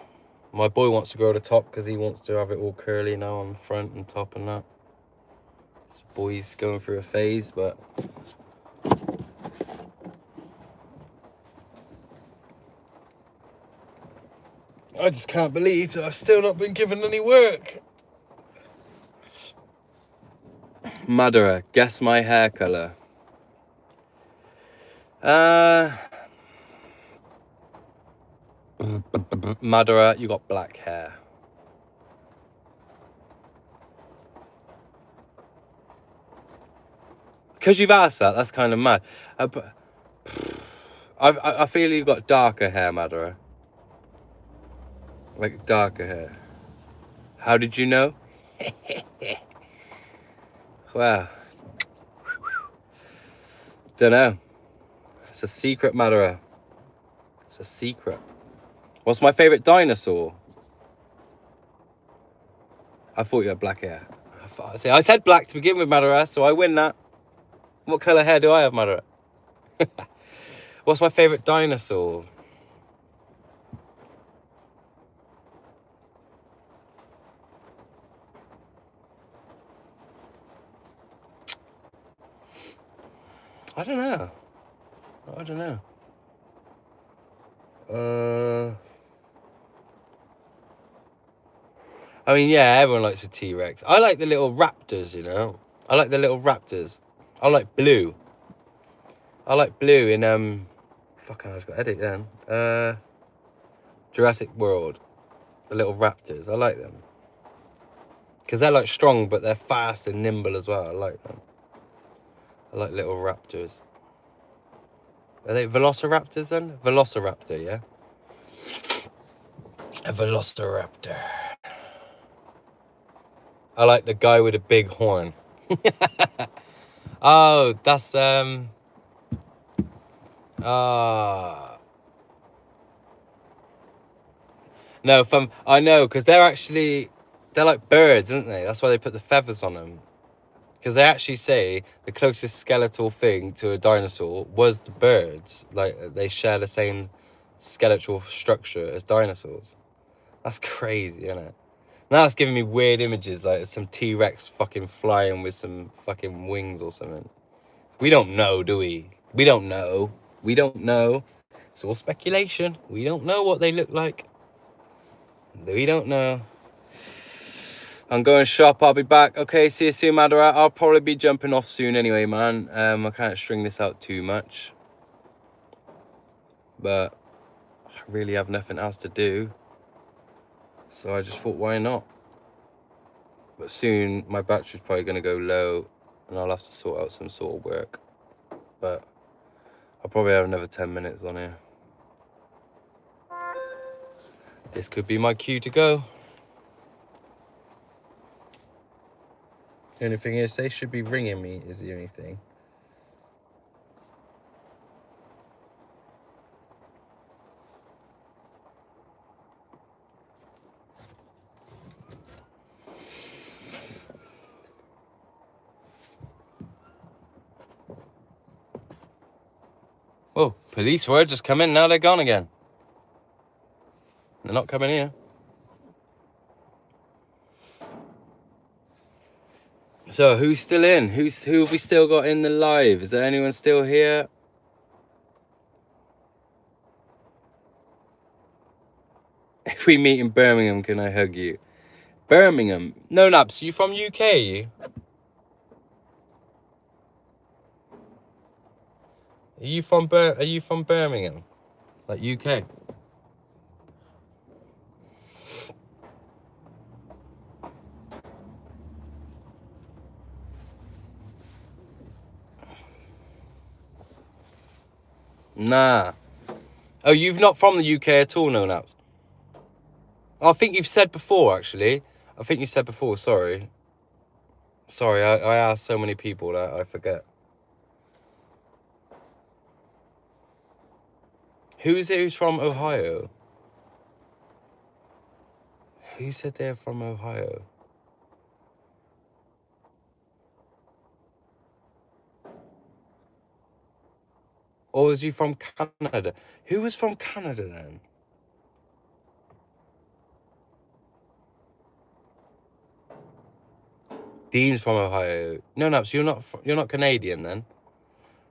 My boy wants to grow the top because he wants to have it all curly now on the front and top and that. This boy's going through a phase, but I just can't believe that I've still not been given any work. Madara, guess my hair colour. Madara, you got black hair. Because you've asked that, that's kind of mad. I feel you've got darker hair, Madara. Like darker hair. How did you know? Wow. Don't know. It's a secret, Madara. It's a secret. What's my favourite dinosaur? I thought you had black hair. See, I said black to begin with, Madara, so I win that. What colour hair do I have, Madara? What's my favourite dinosaur? I don't know. I mean, yeah, everyone likes a T-Rex. I like the little raptors, you know. I like the little raptors. I like blue. I like blue in fuck, I just got edit then. Jurassic World. The little raptors. I like them. Because they're like strong, but they're fast and nimble as well. I like them. I like little raptors. Are they velociraptors then? Velociraptor, yeah? A velociraptor. I like the guy with a big horn. Oh, that's no, I know, because they're like birds, aren't they? That's why they put the feathers on them. Because they actually say the closest skeletal thing to a dinosaur was the birds. Like, they share the same skeletal structure as dinosaurs. That's crazy, isn't it? Now it's giving me weird images, like some T-Rex fucking flying with some fucking wings or something. We don't know, do we? We don't know. It's all speculation. We don't know what they look like. We don't know. I'm going shop. I'll be back. Okay, see you soon, Madara. I'll probably be jumping off soon anyway, man. I can't string this out too much. But I really have nothing else to do. So I just thought, why not? But soon my battery's probably going to go low and I'll have to sort out some sort of work. But I'll probably have another 10 minutes on here. This could be my cue to go. The only thing is, they should be ringing me is the only thing. Oh, police were just come in, now they're gone again. They're not coming here. So who's still in? Who have we still got in the live? Is there anyone still here? If we meet in Birmingham, can I hug you? Birmingham? No, Naps, you from UK, are you? Are you from Birmingham? Like UK? Nah. Oh, you've not from the UK at all, no, Naps? I think you've said before, actually. I think you said before, sorry. Sorry, I asked so many people that I forget. Who is it who's from Ohio? Who said they're from Ohio? Or was you from Canada? Who was from Canada then? Dean's from Ohio. No, Naps, you're not Canadian then.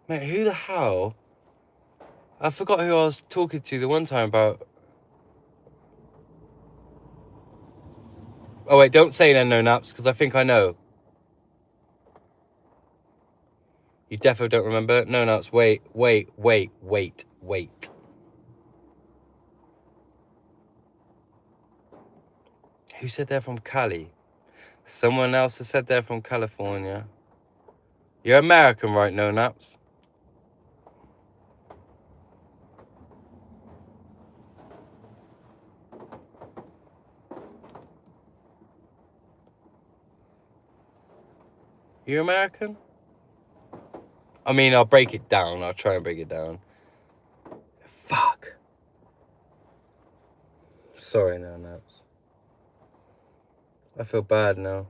Mate, who the hell? I forgot who I was talking to the one time about. Oh wait, don't say then, no, Naps, because I think I know. You defo don't remember? No, Naps, wait. Who said they're from Cali? Someone else has said they're from California. You're American, right, no, Naps? You American? I mean, I'll break it down. I'll try and break it down. Fuck. Sorry, no, Naps. I feel bad now.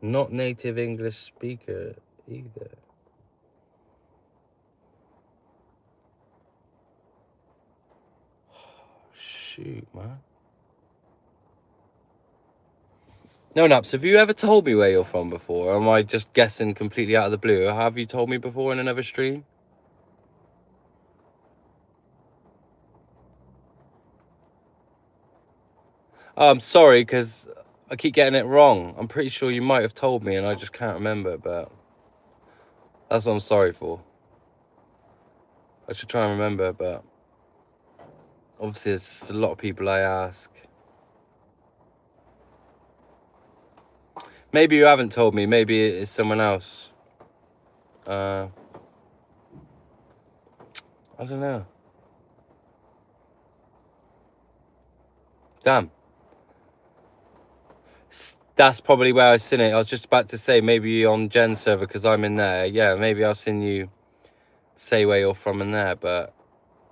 Not native English speaker either. Shoot, man. No, Naps, have you ever told me where you're from before? Or am I just guessing completely out of the blue? Or have you told me before in another stream? Oh, I'm sorry, because I keep getting it wrong. I'm pretty sure you might have told me and I just can't remember, but that's what I'm sorry for. I should try and remember, but obviously there's a lot of people I ask. Maybe you haven't told me. Maybe it's someone else. I don't know. Damn. That's probably where I've seen it. I was just about to say maybe on Jen's server because I'm in there. Yeah, maybe I've seen you say where you're from in there, but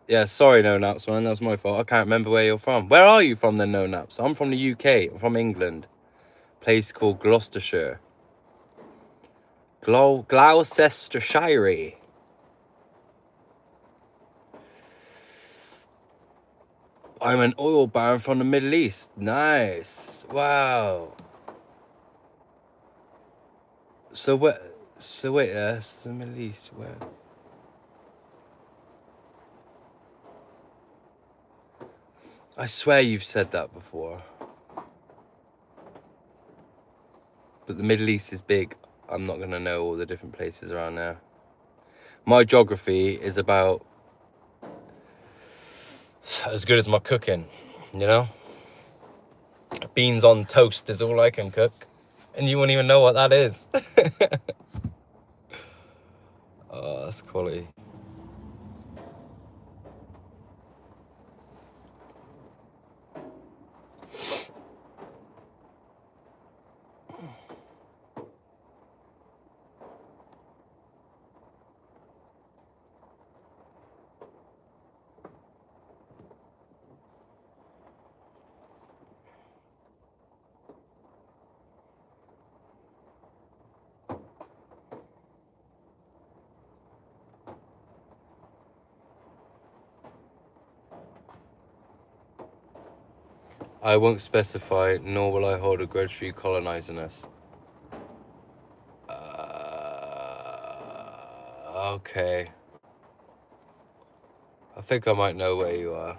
yeah, sorry, No Naps, man. That's my fault. I can't remember where you're from. Where are you from then, No Naps? I'm from the UK. I'm from England. Place called Gloucestershire. Gloucestershire. I'm an oil baron from the Middle East. Nice. Wow. So wait, that's the Middle East. Where? I swear you've said that before. But the Middle East is big. I'm not gonna know all the different places around there. My geography is about as good as my cooking, you know? Beans on toast is all I can cook. And you won't even know what that is. Oh, that's quality. I won't specify, nor will I hold a grudge for you colonizing us. Okay. I think I might know where you are.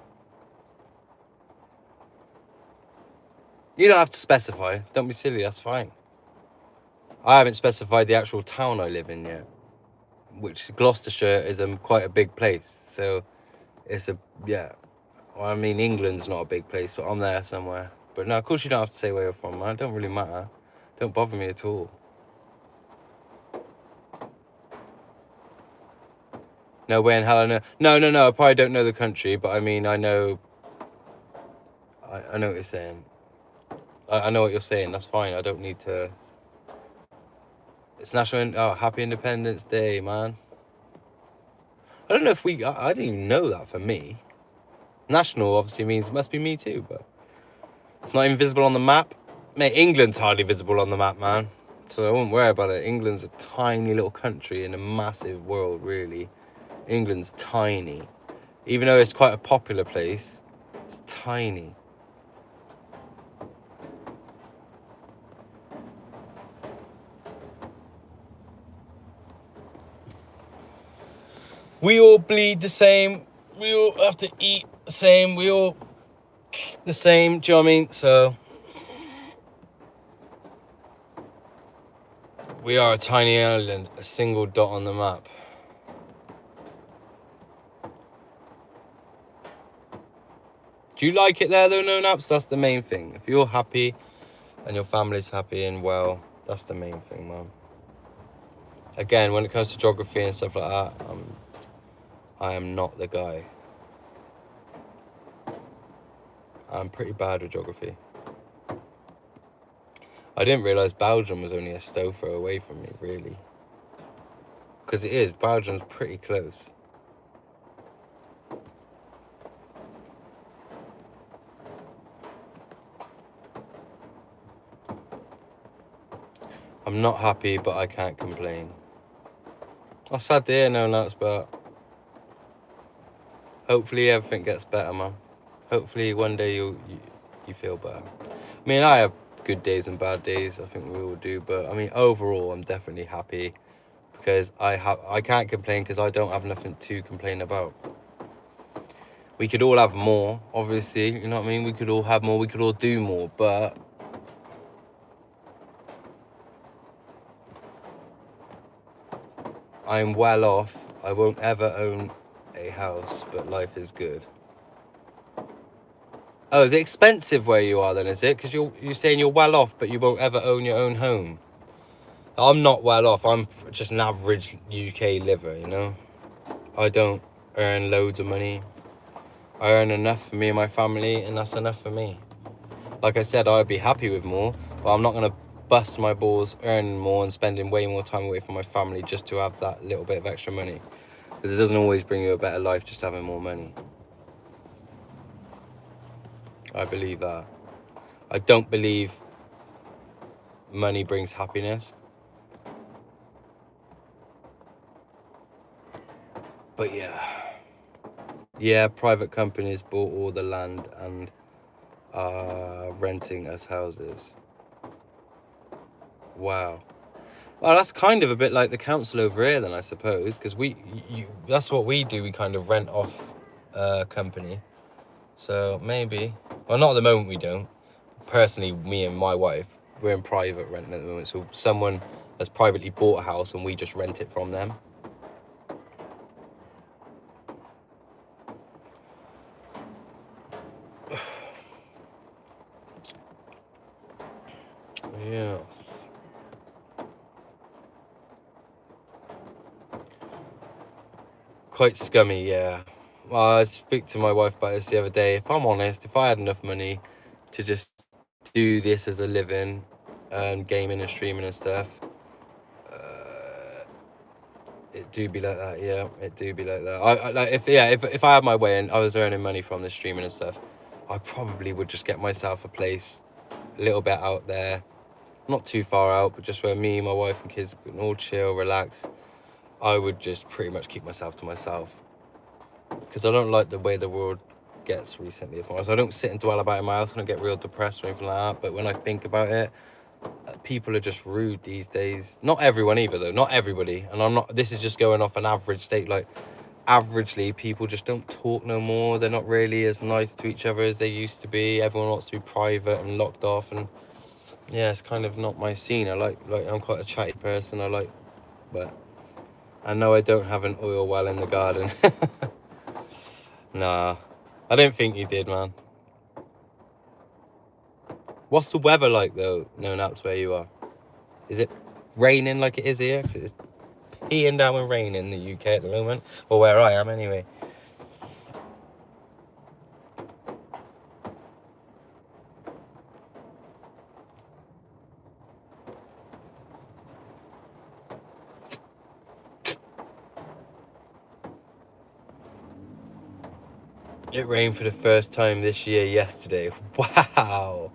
You don't have to specify. Don't be silly, that's fine. I haven't specified the actual town I live in yet, which Gloucestershire is quite a big place. So it's yeah. Well, I mean, England's not a big place, but I'm there somewhere. But no, of course you don't have to say where you're from, man. It don't really matter. Don't bother me at all. No way in hell I know. No. I probably don't know the country, but I mean, I know. I know what you're saying. I know what you're saying. That's fine. I don't need to. It's Happy Independence Day, man. I don't know if I didn't even know that for me. National obviously means it must be me too, but it's not even visible on the map. Mate, England's hardly visible on the map, man. So I won't worry about it. England's a tiny little country in a massive world, really. England's tiny. Even though it's quite a popular place, it's tiny. We all bleed the same. We all have to eat the same. We all the same. Do you know what I mean? So we are a tiny island, a single dot on the map. Do you like it there though, No Naps? That's the main thing. If you're happy and your family's happy and well, that's the main thing, man. Again, when it comes to geography and stuff like that, I am not the guy. I'm pretty bad with geography. I didn't realise Belgium was only a stone throw away from me, really. Because it is. Belgium's pretty close. I'm not happy, but I can't complain. I'm sad to hear, No Nuts, but hopefully everything gets better, man. Hopefully one day you feel better. I mean, I have good days and bad days. I think we all do, but I mean, overall, I'm definitely happy because I can't complain because I don't have nothing to complain about. We could all have more, obviously. You know what I mean? We could all have more. We could all do more, but I'm well off. I won't ever own a house, but life is good. Oh, is it expensive where you are then, is it? Because you're saying you're well off, but you won't ever own your own home. I'm not well off. I'm just an average UK liver, you know? I don't earn loads of money. I earn enough for me and my family, and that's enough for me. Like I said, I'd be happy with more, but I'm not going to bust my balls earning more and spending way more time away from my family just to have that little bit of extra money. Because it doesn't always bring you a better life just having more money. I believe that. I don't believe money brings happiness. But yeah, private companies bought all the land and are renting us houses. Wow. Well, that's kind of a bit like the council over here then, I suppose, because that's what we do. We kind of rent off a company. So maybe, well, not at the moment we don't. Personally, me and my wife, we're in private renting at the moment. So someone has privately bought a house and we just rent it from them. Yeah. Quite scummy, yeah. Well, I speak to my wife about this the other day. If I'm honest, if I had enough money to just do this as a living, gaming and streaming and stuff, it do be like that. Yeah, it do be like that. I like if I had my way and I was earning money from the streaming and stuff, I probably would just get myself a place a little bit out there, not too far out, but just where me, my wife, and kids can all chill, relax. I would just pretty much keep myself to myself because I don't like the way the world gets recently. If I don't sit and dwell about it in my house, I don't get real depressed or anything like that. But when I think about it, people are just rude these days. Not everyone either, though. Not everybody. And I'm not. This is just going off an average state. Like, averagely, people just don't talk no more. They're not really as nice to each other as they used to be. Everyone wants to be private and locked off, and yeah, it's kind of not my scene. I'm quite a chatty person. But I know I don't have an oil well in the garden. Nah, I don't think you did, man. What's the weather like, though? No naps where you are. Is it raining like it is here? 'Cause it's peeing down with rain in the UK at the moment. Or where I am, anyway. It rained for the first time this year yesterday. Wow.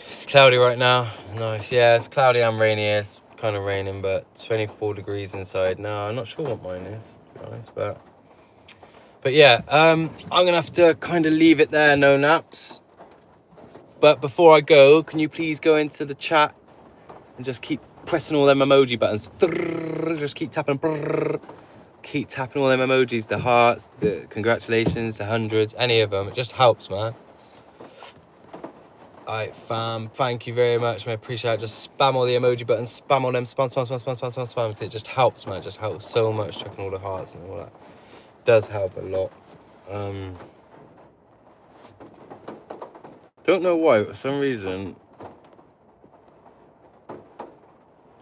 It's cloudy right now. Nice. Yeah, it's cloudy and rainy. It's kind of raining, but 24 degrees inside. No, I'm not sure what mine is, to be honest, but yeah, I'm gonna have to kind of leave it there. No naps. But before I go, can you please go into the chat and just keep pressing all them emoji buttons? Just keep tapping. Keep tapping all them emojis, the hearts, the congratulations, the hundreds, any of them. It just helps, man. Alright, fam, thank you very much, man. I appreciate it. Just spam all the emoji buttons, spam all them, spam. It just helps, man. It just helps so much, checking all the hearts and all that. It does help a lot. Don't know why, but for some reason.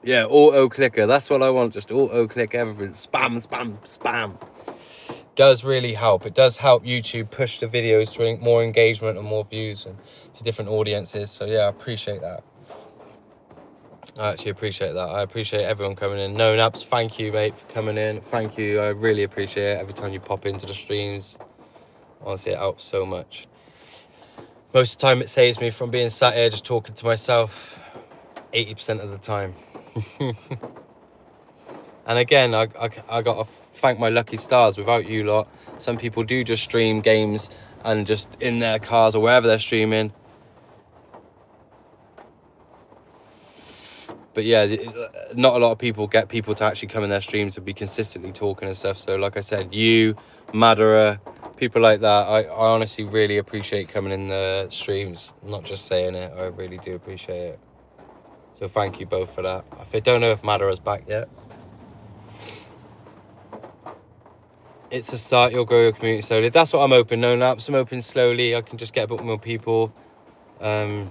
Yeah, auto clicker. That's what I want. Just auto click everything. Spam. Does really help. It does help YouTube push the videos to more engagement and more views and to different audiences. So yeah, I appreciate that. I actually appreciate that. I appreciate everyone coming in. No naps, thank you, mate, for coming in. Thank you. I really appreciate it every time you pop into the streams. Honestly, it helps so much. Most of the time, it saves me from being sat here just talking to myself 80% of the time. And again, I got to thank my lucky stars. Without you lot, some people do just stream games and just in their cars or wherever they're streaming. But yeah, not a lot of people get people to actually come in their streams and be consistently talking and stuff. So like I said, you, Madara, people like that, I honestly really appreciate coming in the streams. I'm not just saying it, I really do appreciate it. So thank you both for that. I don't know if Madara's back yet. It's a start, you'll grow your community slowly. That's what I'm hoping. No naps, I'm hoping slowly I can just get a bit more people. Yeah,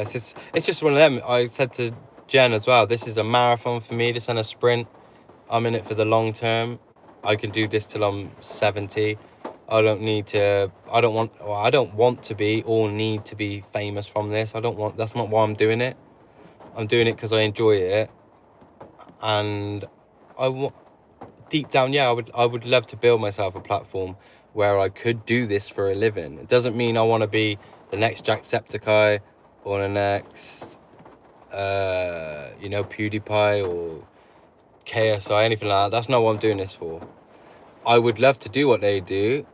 it's just one of them. I said to Jen as well, this is a marathon for me. This isn't a sprint. I'm in it for the long term. I can do this till I'm 70. I don't want to be or need to be famous from this. That's not why I'm doing it. I'm doing it because I enjoy it. And deep down, yeah, I would love to build myself a platform where I could do this for a living. It doesn't mean I want to be the next Jacksepticeye or the next, PewDiePie or KSI, anything like that. That's not what I'm doing this for. I would love to do what they do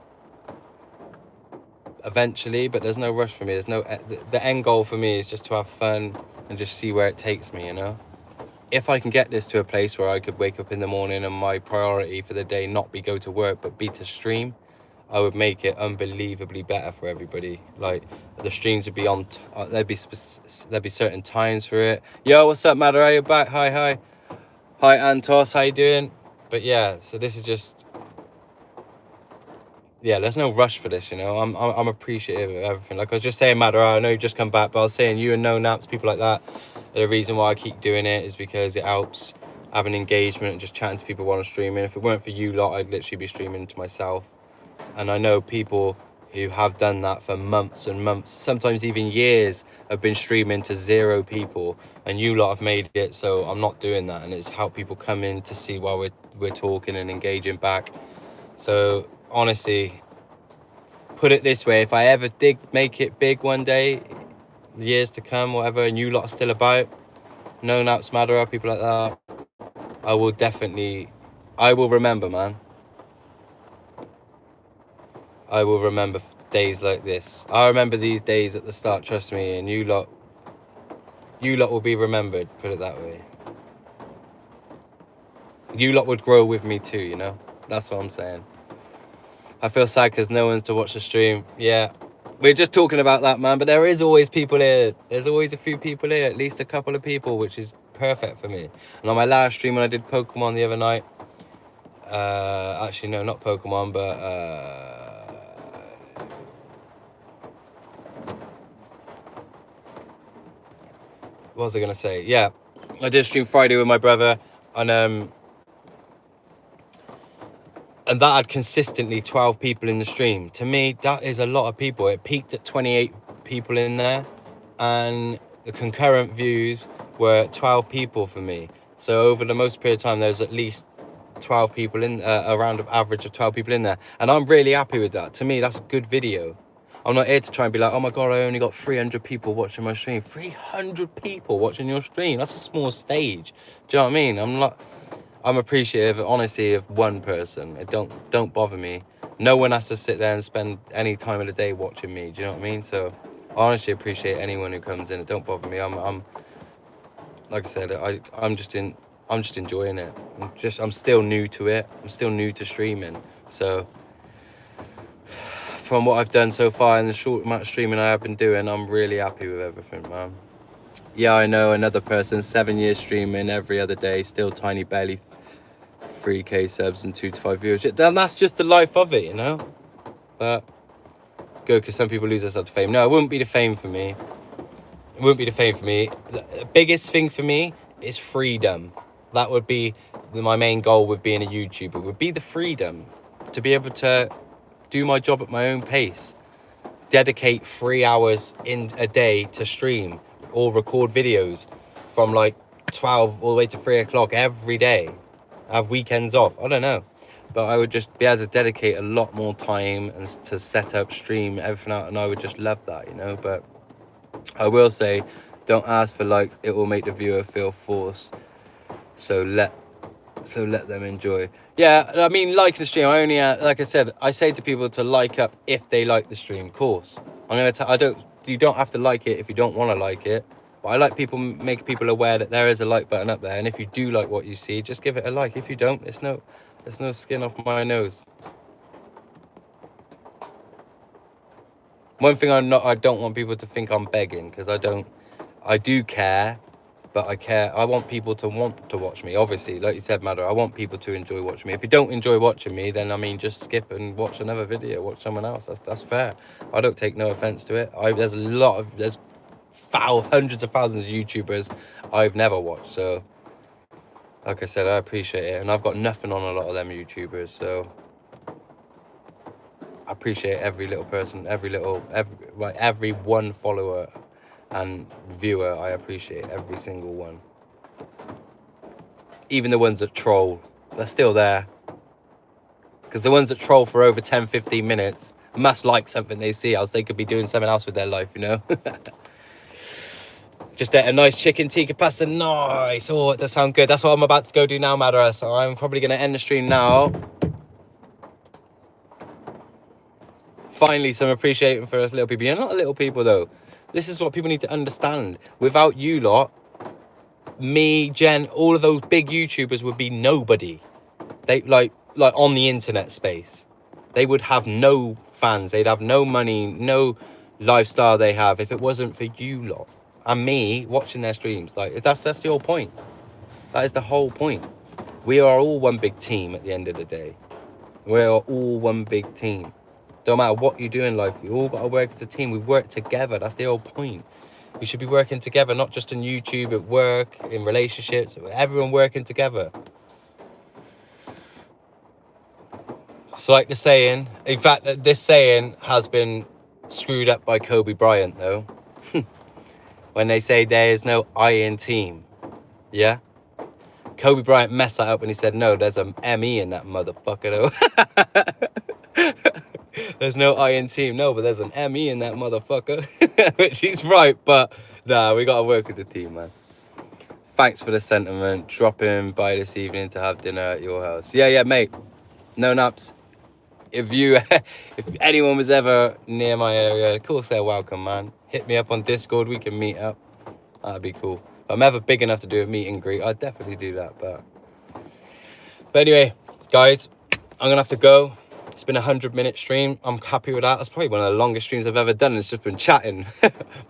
eventually, but there's no rush for me. The end goal for me is just to have fun and just see where it takes me, If I can get this to a place where I could wake up in the morning and my priority for the day not be go to work but be to stream, I would make it unbelievably better for everybody. Like the streams would be on, there'd be certain times for it. Yo, what's up, Madara? Are you back? Hi, Antos. How you doing? But yeah, so this is just, yeah, there's no rush for this, I'm appreciative of everything. Like I was just saying, Madara, I know you've just come back, but I was saying you and No Naps, people like that, the reason why I keep doing it is because it helps having engagement and just chatting to people while I'm streaming. If it weren't for you lot, I'd literally be streaming to myself. And I know people who have done that for months and months, sometimes even years, have been streaming to 0 people, and you lot have made it so I'm not doing that, and it's helped people come in to see while we're talking and engaging back. So honestly, put it this way, if I ever did make it big one day, years to come, whatever, and you lot are still about, No Naps, Madara, people like that, I will definitely I will remember, man. I will remember days like this. I remember these days at the start, trust me, and you lot will be remembered, put it that way. You lot would grow with me too, you know? That's what I'm saying. I feel sad because no one's to watch the stream. Yeah, we're just talking about that, man, but there is always people here. There's always a few people here, at least a couple of people, which is perfect for me. And on my last stream when I did Pokemon the other night, actually no, not Pokemon, but what was I gonna say? Yeah, I did stream Friday with my brother, and that had consistently 12 people in the stream. To me, that is a lot of people. It peaked at 28 people in there, and the concurrent views were 12 people for me. So over the most period of time, there's at least 12 people in, around an average of 12 people in there. And I'm really happy with that. To me, that's a good video. I'm not here to try and be like, oh my God, I only got 300 people watching my stream. 300 people watching your stream. That's a small stage. Do you know what I mean? I'm appreciative, honestly, of one person. It don't bother me. No one has to sit there and spend any time of the day watching me. Do you know what I mean? So I honestly appreciate anyone who comes in. It don't bother me. I'm like I said, I'm just enjoying it. I'm still new to it. I'm still new to streaming. So from what I've done so far in the short amount of streaming I have been doing, I'm really happy with everything, man. Yeah, I know another person, 7 years streaming every other day, still tiny, barely 3k subs and 2 to 5 viewers. Then that's just the life of it, you know. But good, because some people lose themselves to fame. No, it wouldn't be the fame for me. It wouldn't be the fame for me. The biggest thing for me is freedom. That would be my main goal with being a YouTuber, would be the freedom to be able to do my job at my own pace, dedicate 3 hours in a day to stream or record videos from like 12 all the way to 3 o'clock every day, have weekends off. I don't know, but I would just be able to dedicate a lot more time and to set up, stream, everything out, and I would just love that, you know. But I will say, don't ask for likes, it will make the viewer feel forced. So let them enjoy. Yeah, I mean, like the stream, I only, like I said, I say to people to like up if they like the stream. Of course, you don't have to like it if you don't want to like it. But I like make people aware that there is a like button up there, and if you do like what you see, just give it a like. If you don't, there's no skin off my nose. One thing I don't want people to think I'm begging, because I do care. But I want people to want to watch me. Obviously, like you said, Madder, I want people to enjoy watching me. If you don't enjoy watching me, then I mean, just skip and watch another video, watch someone else. That's fair. I don't take no offense to it. There's hundreds of thousands of YouTubers I've never watched. So, like I said, I appreciate it. And I've got nothing on a lot of them YouTubers. So, I appreciate every little person, every one follower and viewer. I appreciate every single one. Even the ones that troll, they're still there. Because the ones that troll for over 10-15 minutes must like something they see, else they could be doing something else with their life, you know. Just ate a nice chicken tikka pasta. Nice. Oh, it does sound good. That's what I'm about to go do now, Madara. So I'm probably going to end the stream now. Finally, some appreciation for us little people. You're not little people, though. This is what people need to understand. Without you lot, me, Jen, all of those big YouTubers would be nobody. They like on the internet space. They would have no fans. They'd have no money, no lifestyle they have if it wasn't for you lot and me watching their streams. Like that's the whole point. That is the whole point. We are all one big team at the end of the day. We are all one big team. Don't matter what you do in life, we all got to work as a team. We work together. That's the whole point. We should be working together, not just on YouTube, at work, in relationships, everyone working together. It's like the saying, in fact, this saying has been screwed up by Kobe Bryant, though. When they say there is no I in team. Yeah? Kobe Bryant messed that up when he said, no, there's an M-E in that motherfucker, though. There's no I in team. No, but there's an M-E in that motherfucker. Which he's right, but nah, we got to work with the team, man. thanks for the sentiment. Dropping by this evening to have dinner at your house. Yeah, mate. No naps. If anyone was ever near my area, of course they're welcome, man. Hit me up on Discord. We can meet up. That'd be cool. If I'm ever big enough to do a meet and greet, I'd definitely do that. But anyway, guys, I'm gonna have to go. It's been a 100-minute stream. I'm happy with that. That's probably one of the longest streams I've ever done. It's just been chatting.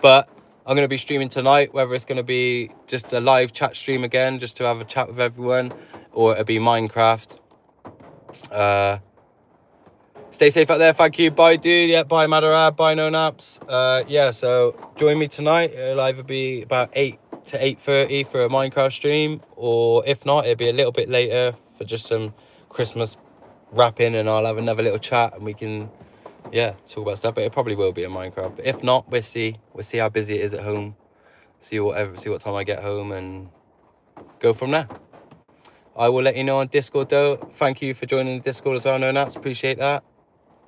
But I'm going to be streaming tonight, whether it's going to be just a live chat stream again, just to have a chat with everyone, or it'll be Minecraft. Stay safe out there. Thank you. Bye, dude. Yeah, bye, Madarab. Bye, No Naps. Yeah, so join me tonight. It'll either be about 8 to 8:30 for a Minecraft stream, or if not, it'll be a little bit later for just some Christmas wrapping, and I'll have another little chat and we can talk about stuff. But it probably will be a Minecraft, but if not, we'll see how busy it is at home, see what time I get home, and go from there. I will let you know on Discord though. Thank you for joining the Discord as well, No Nats. Appreciate that.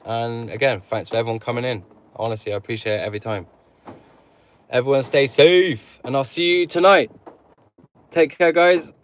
And again, thanks for everyone coming in. Honestly, I appreciate it every time. Everyone stay safe, and I'll see you tonight. Take care, guys.